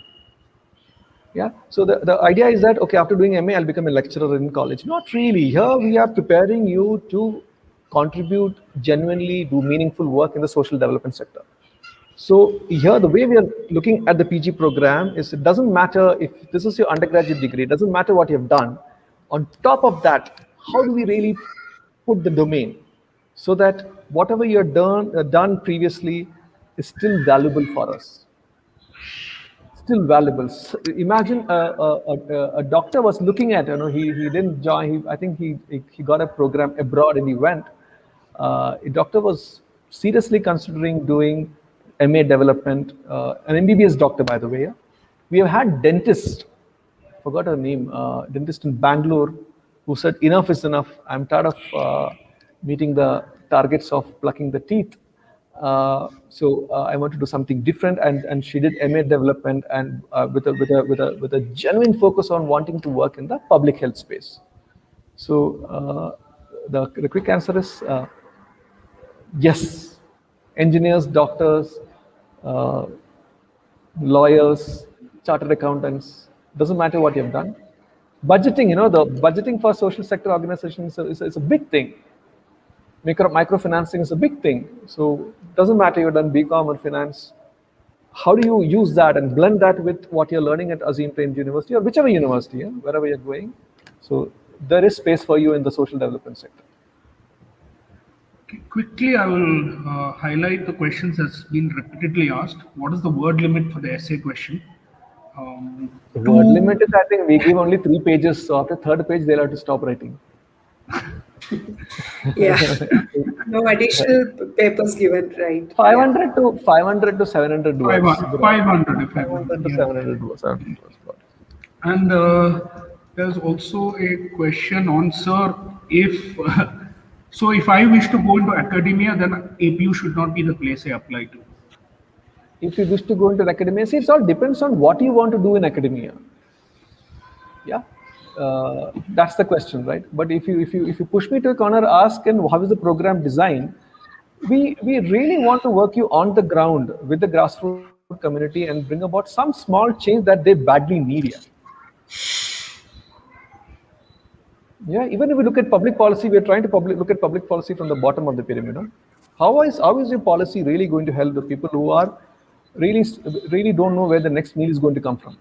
Yeah. So the idea is that, okay, after doing MA, I'll become a lecturer in college. Not really. Here we are preparing you to contribute genuinely, do meaningful work in the social development sector. So here, the way we are looking at the PG program is it doesn't matter if this is your undergraduate degree, it doesn't matter what you've done. On top of that, how do we really put the domain so that whatever you've done previously is still valuable for us? Still valuable. Imagine a doctor was looking at, he didn't join, I think he got a program abroad and he went. A doctor was seriously considering doing MA development, an MBBS doctor, by the way. Yeah? We have had dentists, forgot her name, dentist in Bangalore, who said, enough is enough. I'm tired of meeting the targets of plucking the teeth. So I want to do something different, and she did MA development, and with a genuine focus on wanting to work in the public health space. So the quick answer is yes. Engineers, doctors, lawyers, chartered accountants, doesn't matter what you've done. Budgeting, the budgeting for social sector organizations is a big thing. Microfinancing is a big thing. So it doesn't matter you've done BCom or finance. How do you use that and blend that with what you're learning at Azim Premji University or whichever university, wherever you're going? So there is space for you in the social development sector. Quickly, I will highlight the questions that's been repeatedly asked. What is the word limit for the essay question? The word limit is, I think, we give only 3 pages. So after 3rd page, they'll have to stop writing. Yeah, no additional papers given, right? 500 to 700 words. 500 if 500 to 700 words. And there's also a question on, sir, if so if I wish to go into academia, then APU should not be the place I apply to. If you wish to go into academia, see, it all depends on what you want to do in academia. Yeah, that's the question, right? But if you push me to a corner, ask, and how is the program designed? We really want to work you on the ground with the grassroots community and bring about some small change that they badly need here. Yeah, even if we look at public policy, we're trying to look at public policy from the bottom of the pyramid. How is your policy really going to help the people who are really don't know where the next meal is going to come from?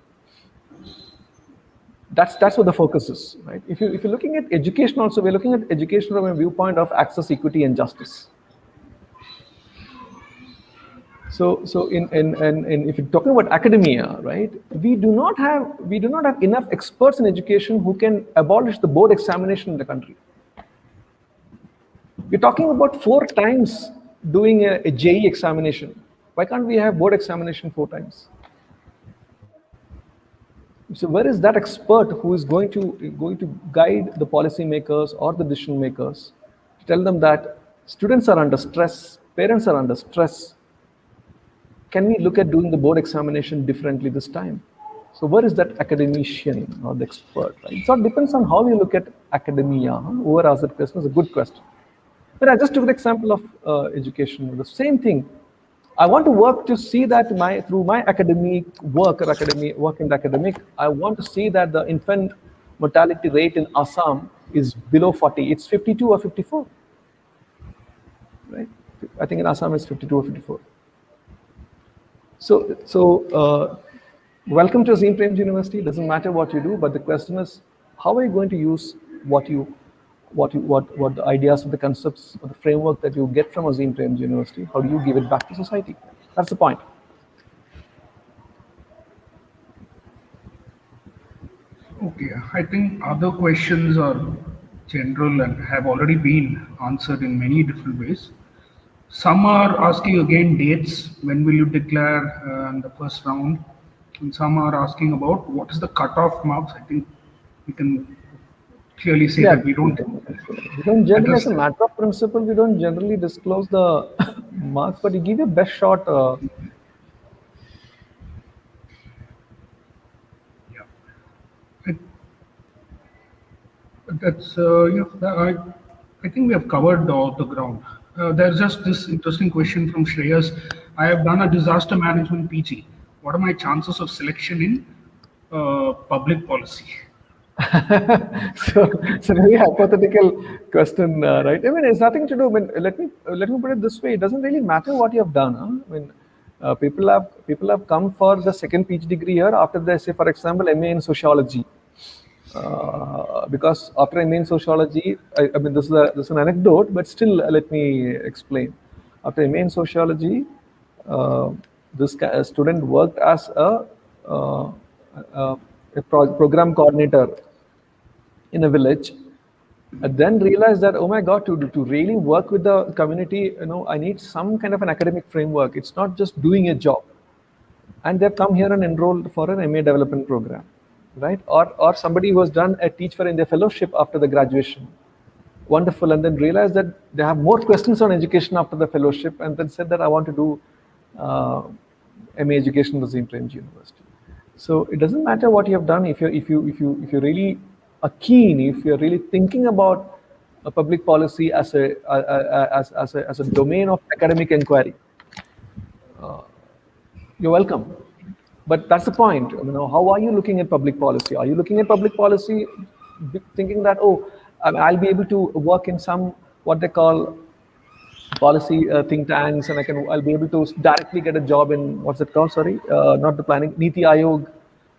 That's what the focus is, right? If you're looking at education also, we're looking at education from a viewpoint of access, equity, and justice. So if you're talking about academia, right, we do not have enough experts in education who can abolish the board examination in the country. We're talking about 4 times doing a JE examination. Why can't we have board examination 4 times? So where is that expert who is going to guide the policymakers or the decision makers to tell them that students are under stress, parents are under stress? Can we look at doing the board examination differently this time? So where is that academician or the expert? Right? So it depends on how you look at academia. Whoever asked that question is a good question. But I just took the example of education. The same thing. I want to work to see that through my academic work or work in the academic, I want to see that the infant mortality rate in Assam is below 40. It's 52 or 54. Right? I think in Assam it's 52 or 54. So welcome to Azim Premji University. It doesn't matter what you do, but the question is, how are you going to use what the ideas, the concepts, or the framework that you get from Azim Premji University? How do you give it back to society? That's the point. Okay, I think other questions are general and have already been answered in many different ways. Some are asking again dates, when will you declare the first round? And some are asking about what is the cutoff marks. I think we can clearly say that we don't generally, as a matter of principle, we don't generally disclose the marks, but you give your best shot. That's I think we have covered all the ground. There's just this interesting question from Shreyas. I have done a disaster management PG. What are my chances of selection in public policy? So it's a very hypothetical question, right? I mean, it's nothing to do. I mean, let me put it this way: it doesn't really matter what you have done. Huh? I mean, people have come for the second PhD degree here after they say, for example, MA in sociology. Because after MA in sociology, I mean, this is an anecdote, but still, let me explain. After MA in sociology, uh, this student worked as uh, a program coordinator in a village, and then realized that, oh my god, to really work with the community, I need some kind of an academic framework. It's not just doing a job. And they've come here and enrolled for an MA development program, right? Or somebody who has done a teach for India fellowship after the graduation, wonderful, and then realized that they have more questions on education after the fellowship, and then said that I want to do uh, MA education in Azim Premji University. So it doesn't matter what you have done. If you really are keen, if you're really thinking about a public policy as a domain of academic inquiry, you're welcome. But that's the point. How are you looking at public policy? Are you looking at public policy thinking that, oh, I'll be able to work in some what they call policy think tanks, and I'll be able to directly get a job in, what's it called? Sorry, not the planning, Niti Ayog.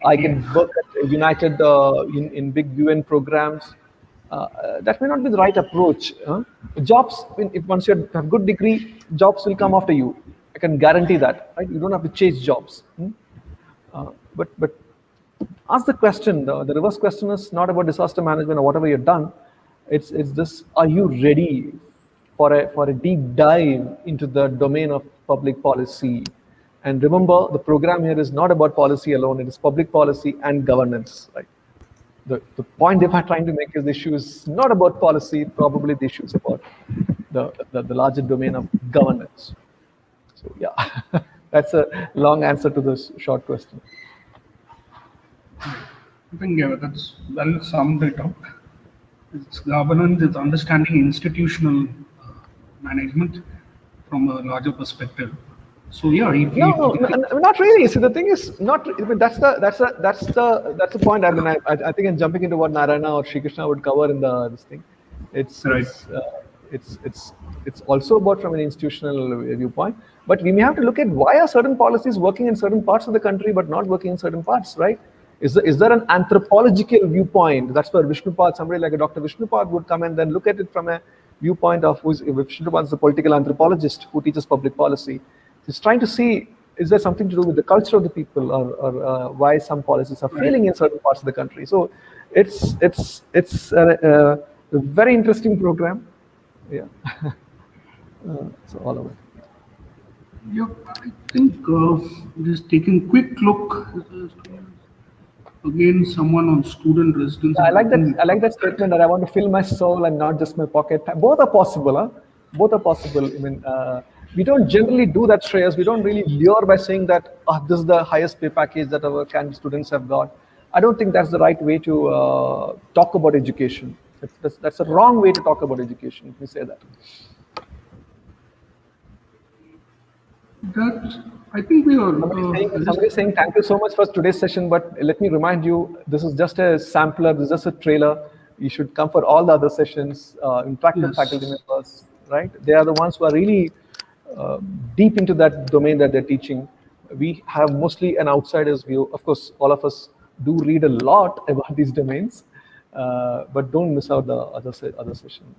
I can work at United in big UN programs. That may not be the right approach. Jobs, if once you have good degree, jobs will come after you. I can guarantee that. Right? You don't have to chase jobs. But ask the question. The reverse question is not about disaster management or whatever you've done. It's this: are you ready for a deep dive into the domain of public policy? And remember, the program here is not about policy alone. It is public policy and governance. Right? The point they are trying to make is the issue is not about policy. Probably the issue is about the larger domain of governance. So yeah, that's a long answer to this short question. I think that's well summed it up. It's governance, it's understanding institutional management from a larger perspective. So yeah, No, not really. See, the thing is not. I mean, that's the point. I mean, I think I'm jumping into what Narayana or Shri Krishna would cover in this thing. It's right. It's also about from an institutional viewpoint. But we may have to look at why are certain policies working in certain parts of the country but not working in certain parts, right? Is there an anthropological viewpoint? That's where Vishnupad, somebody like a Dr. Vishnupad would come and then look at it from a viewpoint of Vishnupad is a political anthropologist who teaches public policy. He's trying to see, is there something to do with the culture of the people, or why some policies are failing in certain parts of the country? So it's a very interesting program. Yeah. So all of it. Yeah, I think just taking a quick look again, someone on student residence. I like that statement that I want to fill my soul and not just my pocket. Both are possible, huh? Both are possible. I mean, we don't generally do that, Shreyas. We don't really lure by saying that this is the highest pay package that our candidate students have got. I don't think that's the right way to talk about education. That's a wrong way to talk about education, if we say that. I think we are. Somebody saying thank you so much for today's session, but let me remind you, this is just a sampler, this is just a trailer. You should come for all the other sessions, interact with faculty members, right? They are the ones who are really deep into that domain that they're teaching. We have mostly an outsider's view. Of course, all of us do read a lot about these domains, but don't miss out the other session.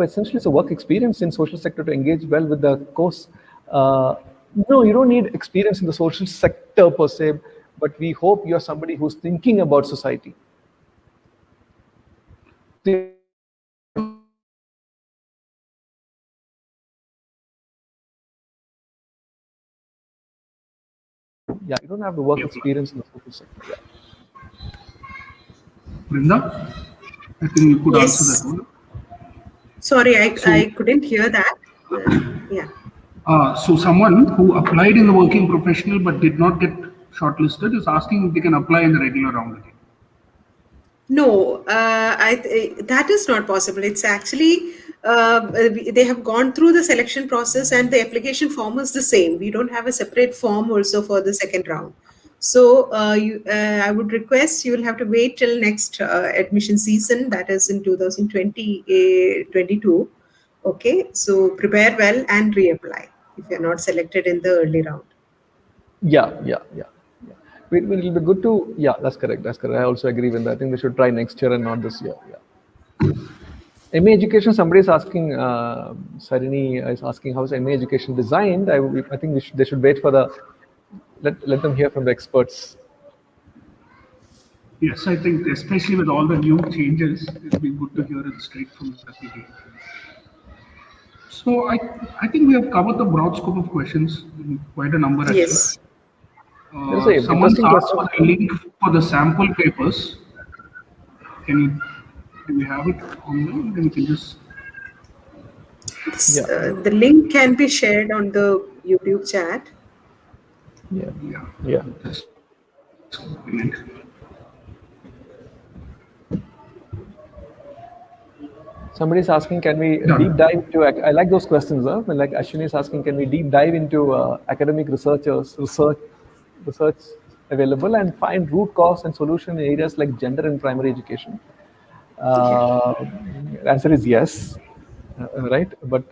Essentially, it's a work experience in social sector to engage well with the course. No, you don't need experience in the social sector per se, but we hope you're somebody who's thinking about society. Yeah, you don't have the work experience in the social sector. Yeah. Brinda, I think you could answer that one. Sorry, I couldn't hear that. Yeah. So someone who applied in the working professional but did not get shortlisted is asking if they can apply in the regular round again. No, that is not possible. It's actually, they have gone through the selection process and the application form is the same. We don't have a separate form also for the second round. So I would request you will have to wait till next admission season, that is in 2022. Okay, so prepare well and reapply if you're not selected in the early round. Yeah. It will be good to, yeah, that's correct. I also agree with that. I think they should try next year and not this year. Yeah. MA education, somebody is asking, Sarini is asking, how is MA education designed? I think they should wait for let them hear from the experts. Yes, I think especially with all the new changes, it'll be good to hear it straight from the PTA. So I think we have covered the broad scope of questions, quite a number actually. Yes. There's an Someone's interesting asked for question. the link for the sample papers. Do we have it online? Then we can just. This, Yeah. the link can be shared on the YouTube chat. Yeah. Just link. Somebody's asking, can we deep dive into? I like those questions. Like Ashwini is asking, can we deep dive into academic research available and find root cause and solution in areas like gender and primary education? The answer is yes, right? But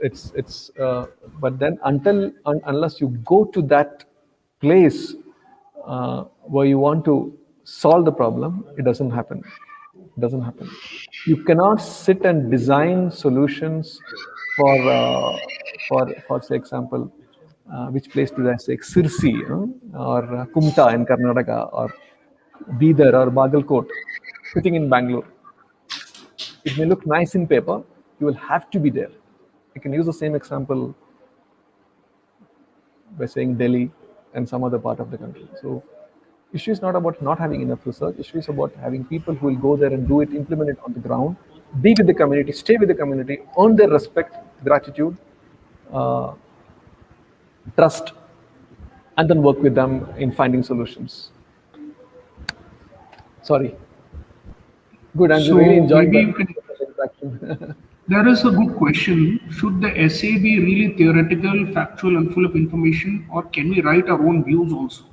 but then unless you go to that place where you want to solve the problem, it doesn't happen. It doesn't happen. You cannot sit and design solutions for say example, which place did I say, Sirsi, or Kumta in Karnataka, or Bidar or Bagalkot, sitting in Bangalore. It may look nice in paper, you will have to be there. You can use the same example by saying Delhi and some other part of the country. So issue is not about not having enough research. Issue is about having people who will go there and do it, implement it on the ground, be with the community, stay with the community, earn their respect, gratitude, trust, and then work with them in finding solutions. Sorry. Good, and So really enjoying maybe that interaction. there is a good question. Should the essay be really theoretical, factual, and full of information, or can we write our own views also?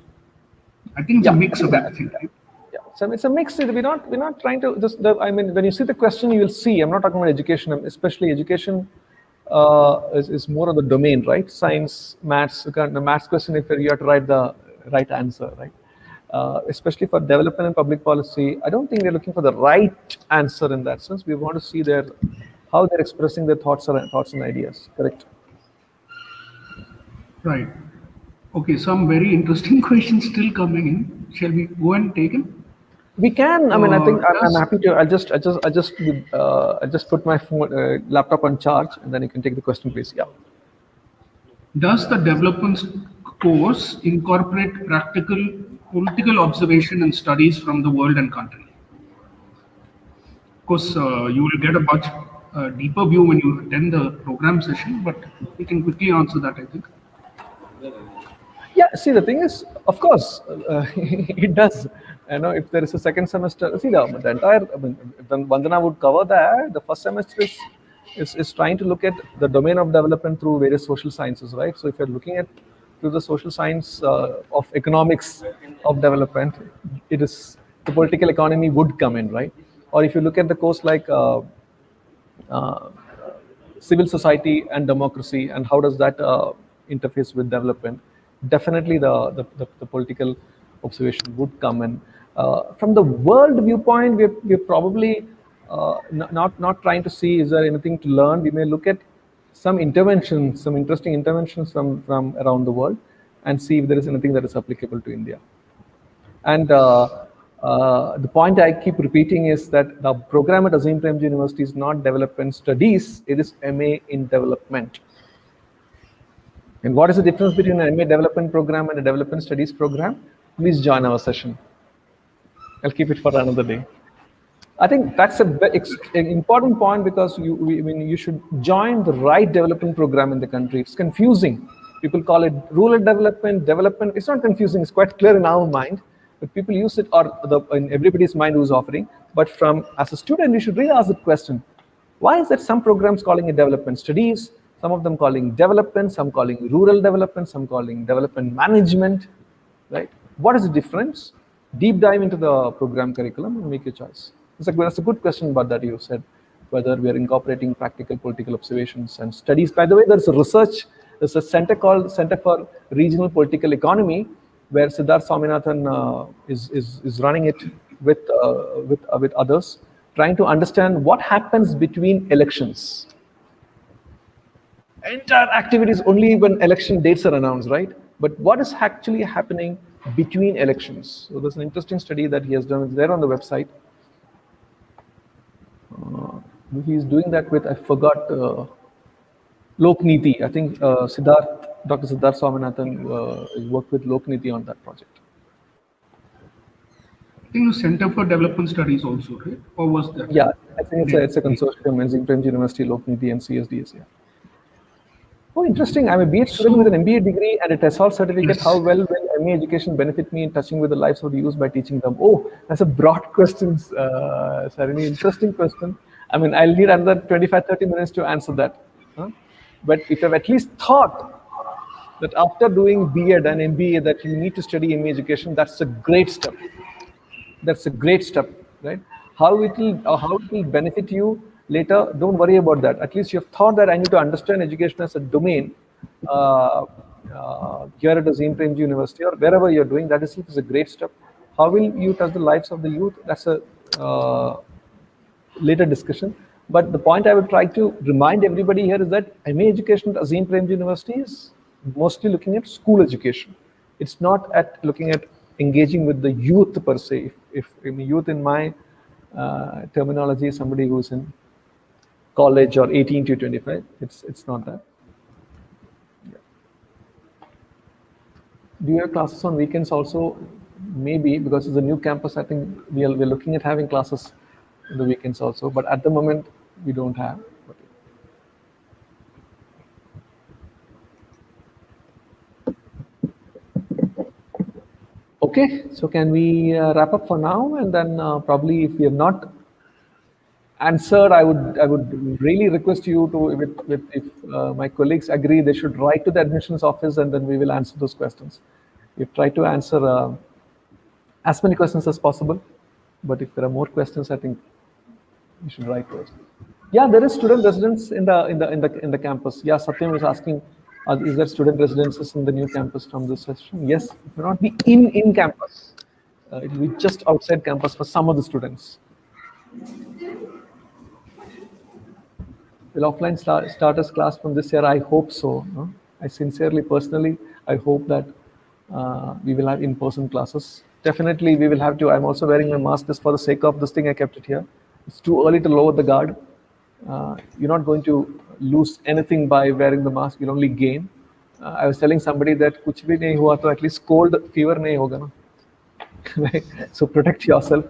I think it's a mix of everything, right? Yeah, so it's a mix. We're not trying to just. I mean, when you see the question, you will see. I'm not talking about education, especially education is more of the domain, right? Science, maths. The maths question, if you have to write the right answer, right? Especially for development and public policy, I don't think they're looking for the right answer in that sense. We want to see how they're expressing their thoughts and ideas. Correct. Right. Okay, some very interesting questions still coming in. Shall we go and take them? We can. I mean, I think I'm Yes. happy to. I just put my phone, laptop on charge, and then you can take the question, please. Yeah. Does the development course incorporate practical political observation and studies from the world and country? Of course, you will get a much deeper view when you attend the program session, but we can quickly answer that, I think. Yeah, see, the thing is, of course, it does. You know, if there is a second semester, see, the entire, I mean, when Vandana would cover that, the first semester is trying to look at the domain of development through various social sciences, right? So if you're looking at through the social science of economics of development, it is the political economy would come in, right? Or if you look at the course like civil society and democracy, and how does that interface with development, definitely the political observation would come in. From the world viewpoint, we're probably not trying to see is there anything to learn. We may look at some interventions, some interesting interventions from around the world, and see if there is anything that is applicable to India. And the point I keep repeating is that the program at Azim Premji University is not development studies, it is MA in development. And what is the difference between an MA development program and a development studies program? Please join our session. I'll keep it for another day. I think that's an important point, because you should join the right development program in the country. It's confusing. People call it rural development. It's not confusing. It's quite clear in our mind, but people use it, or in everybody's mind who's offering. But as a student, you should really ask the question: why is that some programs calling it development studies, some of them calling development, some calling rural development, some calling development management, right? What is the difference? Deep dive into the program curriculum and make your choice. That's a good question about that you said, whether we are incorporating practical political observations and studies. By the way, there's a center called Center for Regional Political Economy, where Siddharth Swaminathan is running it with others, trying to understand what happens between elections. Entire activities only when election dates are announced, right? But what is actually happening between elections? So there's an interesting study that he has done. It's there on the website. He's doing that with, I forgot, Lokniti. I think Dr. Siddharth Swaminathan worked with Lokniti on that project. I think the Center for Development Studies also, right? Or was that? Yeah, I think it's a consortium, Azim, Premji University, Lokniti, and CSDS. Yeah. Oh, interesting. I'm a BA student with an MBA degree and a TESOL certificate. How well will MA education benefit me in touching with the lives of the youth by teaching them? Oh, that's a broad question, Sarini. Interesting question. I mean, I'll need another 25, 30 minutes to answer that. Huh? But if you've at least thought that after doing B.Ed and MBA that you need to study MA education, that's a great step. That's a great step, right? How it will benefit you later, don't worry about that. At least you've thought that I need to understand education as a domain here at Azim Premji University or wherever you're doing. That is a great step. How will you touch the lives of the youth? That's a later discussion. But the point I would try to remind everybody here is that MA education at Azim Premji University is mostly looking at school education. It's not at looking at engaging with the youth per se. If youth in my terminology is somebody who's in college or 18 to 25, it's not that. Yeah. Do you have classes on weekends also? Maybe, because it's a new campus. I think we're looking at having classes in the weekends also, but at the moment we don't have. Okay, so can we wrap up for now, and then probably if we have not answered, I would really request you to, if my colleagues agree, they should write to the admissions office, and then we will answer those questions. We've tried to answer as many questions as possible, but if there are more questions, I think you should write to us. Yeah, there is student residence in the campus. Yeah, Satyam was asking, is there student residences in the new campus from this session? Yes, it will not be in campus. It will be just outside campus for some of the students. Will offline starters class from this year? I hope so. No? I sincerely, personally, I hope that we will have in-person classes. Definitely, we will have to. I'm also wearing my mask just for the sake of this thing. I kept it here. It's too early to lower the guard. You're not going to lose anything by wearing the mask. You'll only gain. I was telling somebody that kuch bhi nahi hua to at least cold fever nahi hoga na. So protect yourself.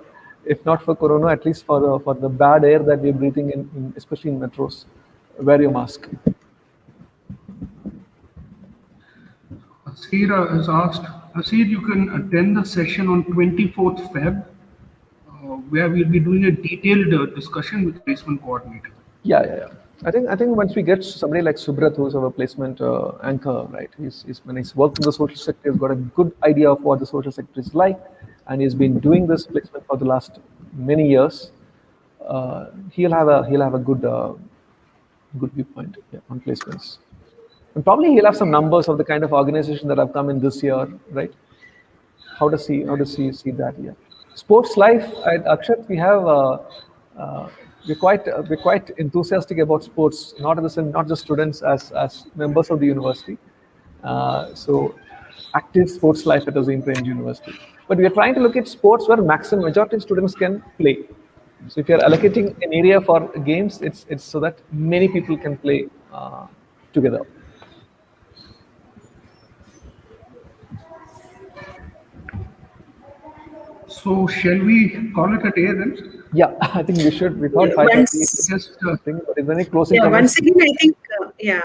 If not for corona, at least for the bad air that we're breathing in, especially in metros. Wear your mask. Asir has asked, Asir, you can attend the session on 24th Feb, where we'll be doing a detailed discussion with placement coordinator. Yeah. I think once we get somebody like Subrat, who's our placement anchor, right? When he's worked in the social sector, he's got a good idea of what the social sector is like, and he's been doing this placement for the last many years. He'll have a good viewpoint on placements, and probably he'll have some numbers of the kind of organization that have come in this year, right? How does he see that? Yeah, sports life at Akshat, we have. We're quite enthusiastic about sports, not just students as members of the university. So active sports life at Azim Premji University. But we are trying to look at sports where maximum majority of students can play. So if you're allocating an area for games, it's so that many people can play together. So shall we call it a day then? Yeah, I think we should. Without Yeah, 5:30, once- Just but is there any closing Yeah, comments?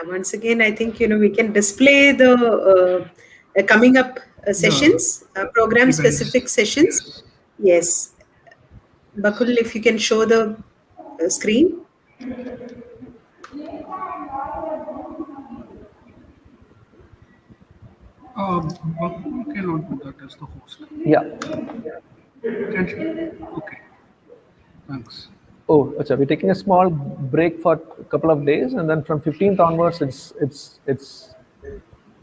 once again, I think we can display the coming up sessions, program specific sessions. Yes. Bakul, if you can show the screen. Babu cannot do that as the host. Yeah. Can she? Okay. Thanks. Oh, acha, we're taking a small break for a couple of days, and then from 15th onwards, it's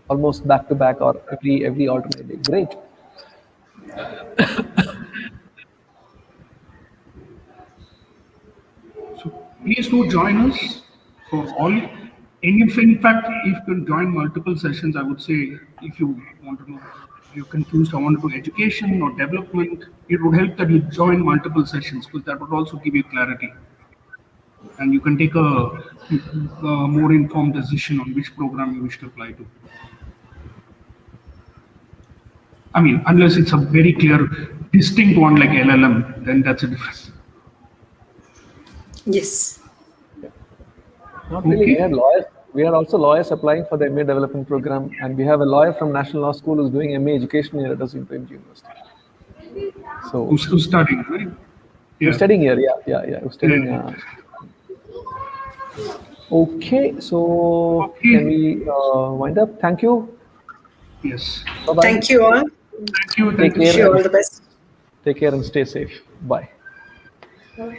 almost back to back or every alternate day. Great. So please do join us for all. And if in fact, if you can join multiple sessions, I would say if you want to know, you're confused, I want to do education or development, it would help that you join multiple sessions because that would also give you clarity. And you can take a more informed decision on which program you wish to apply to. I mean, unless it's a very clear, distinct one like LLM, then that's a difference. Yes. Not really. Okay. We had lawyers. We are also lawyers applying for the MA development program, and we have a lawyer from National Law School who's doing MA education here at Azim Premji University. So Who's studying, right? we're Yeah. studying here. Yeah. We're studying. Yeah. Okay, so Okay. can we wind up? Thank you. Yes. Bye bye. Thank you all. Thank you. Take Thank you. care. Wish you all the best. Take care and stay safe. Bye. Bye.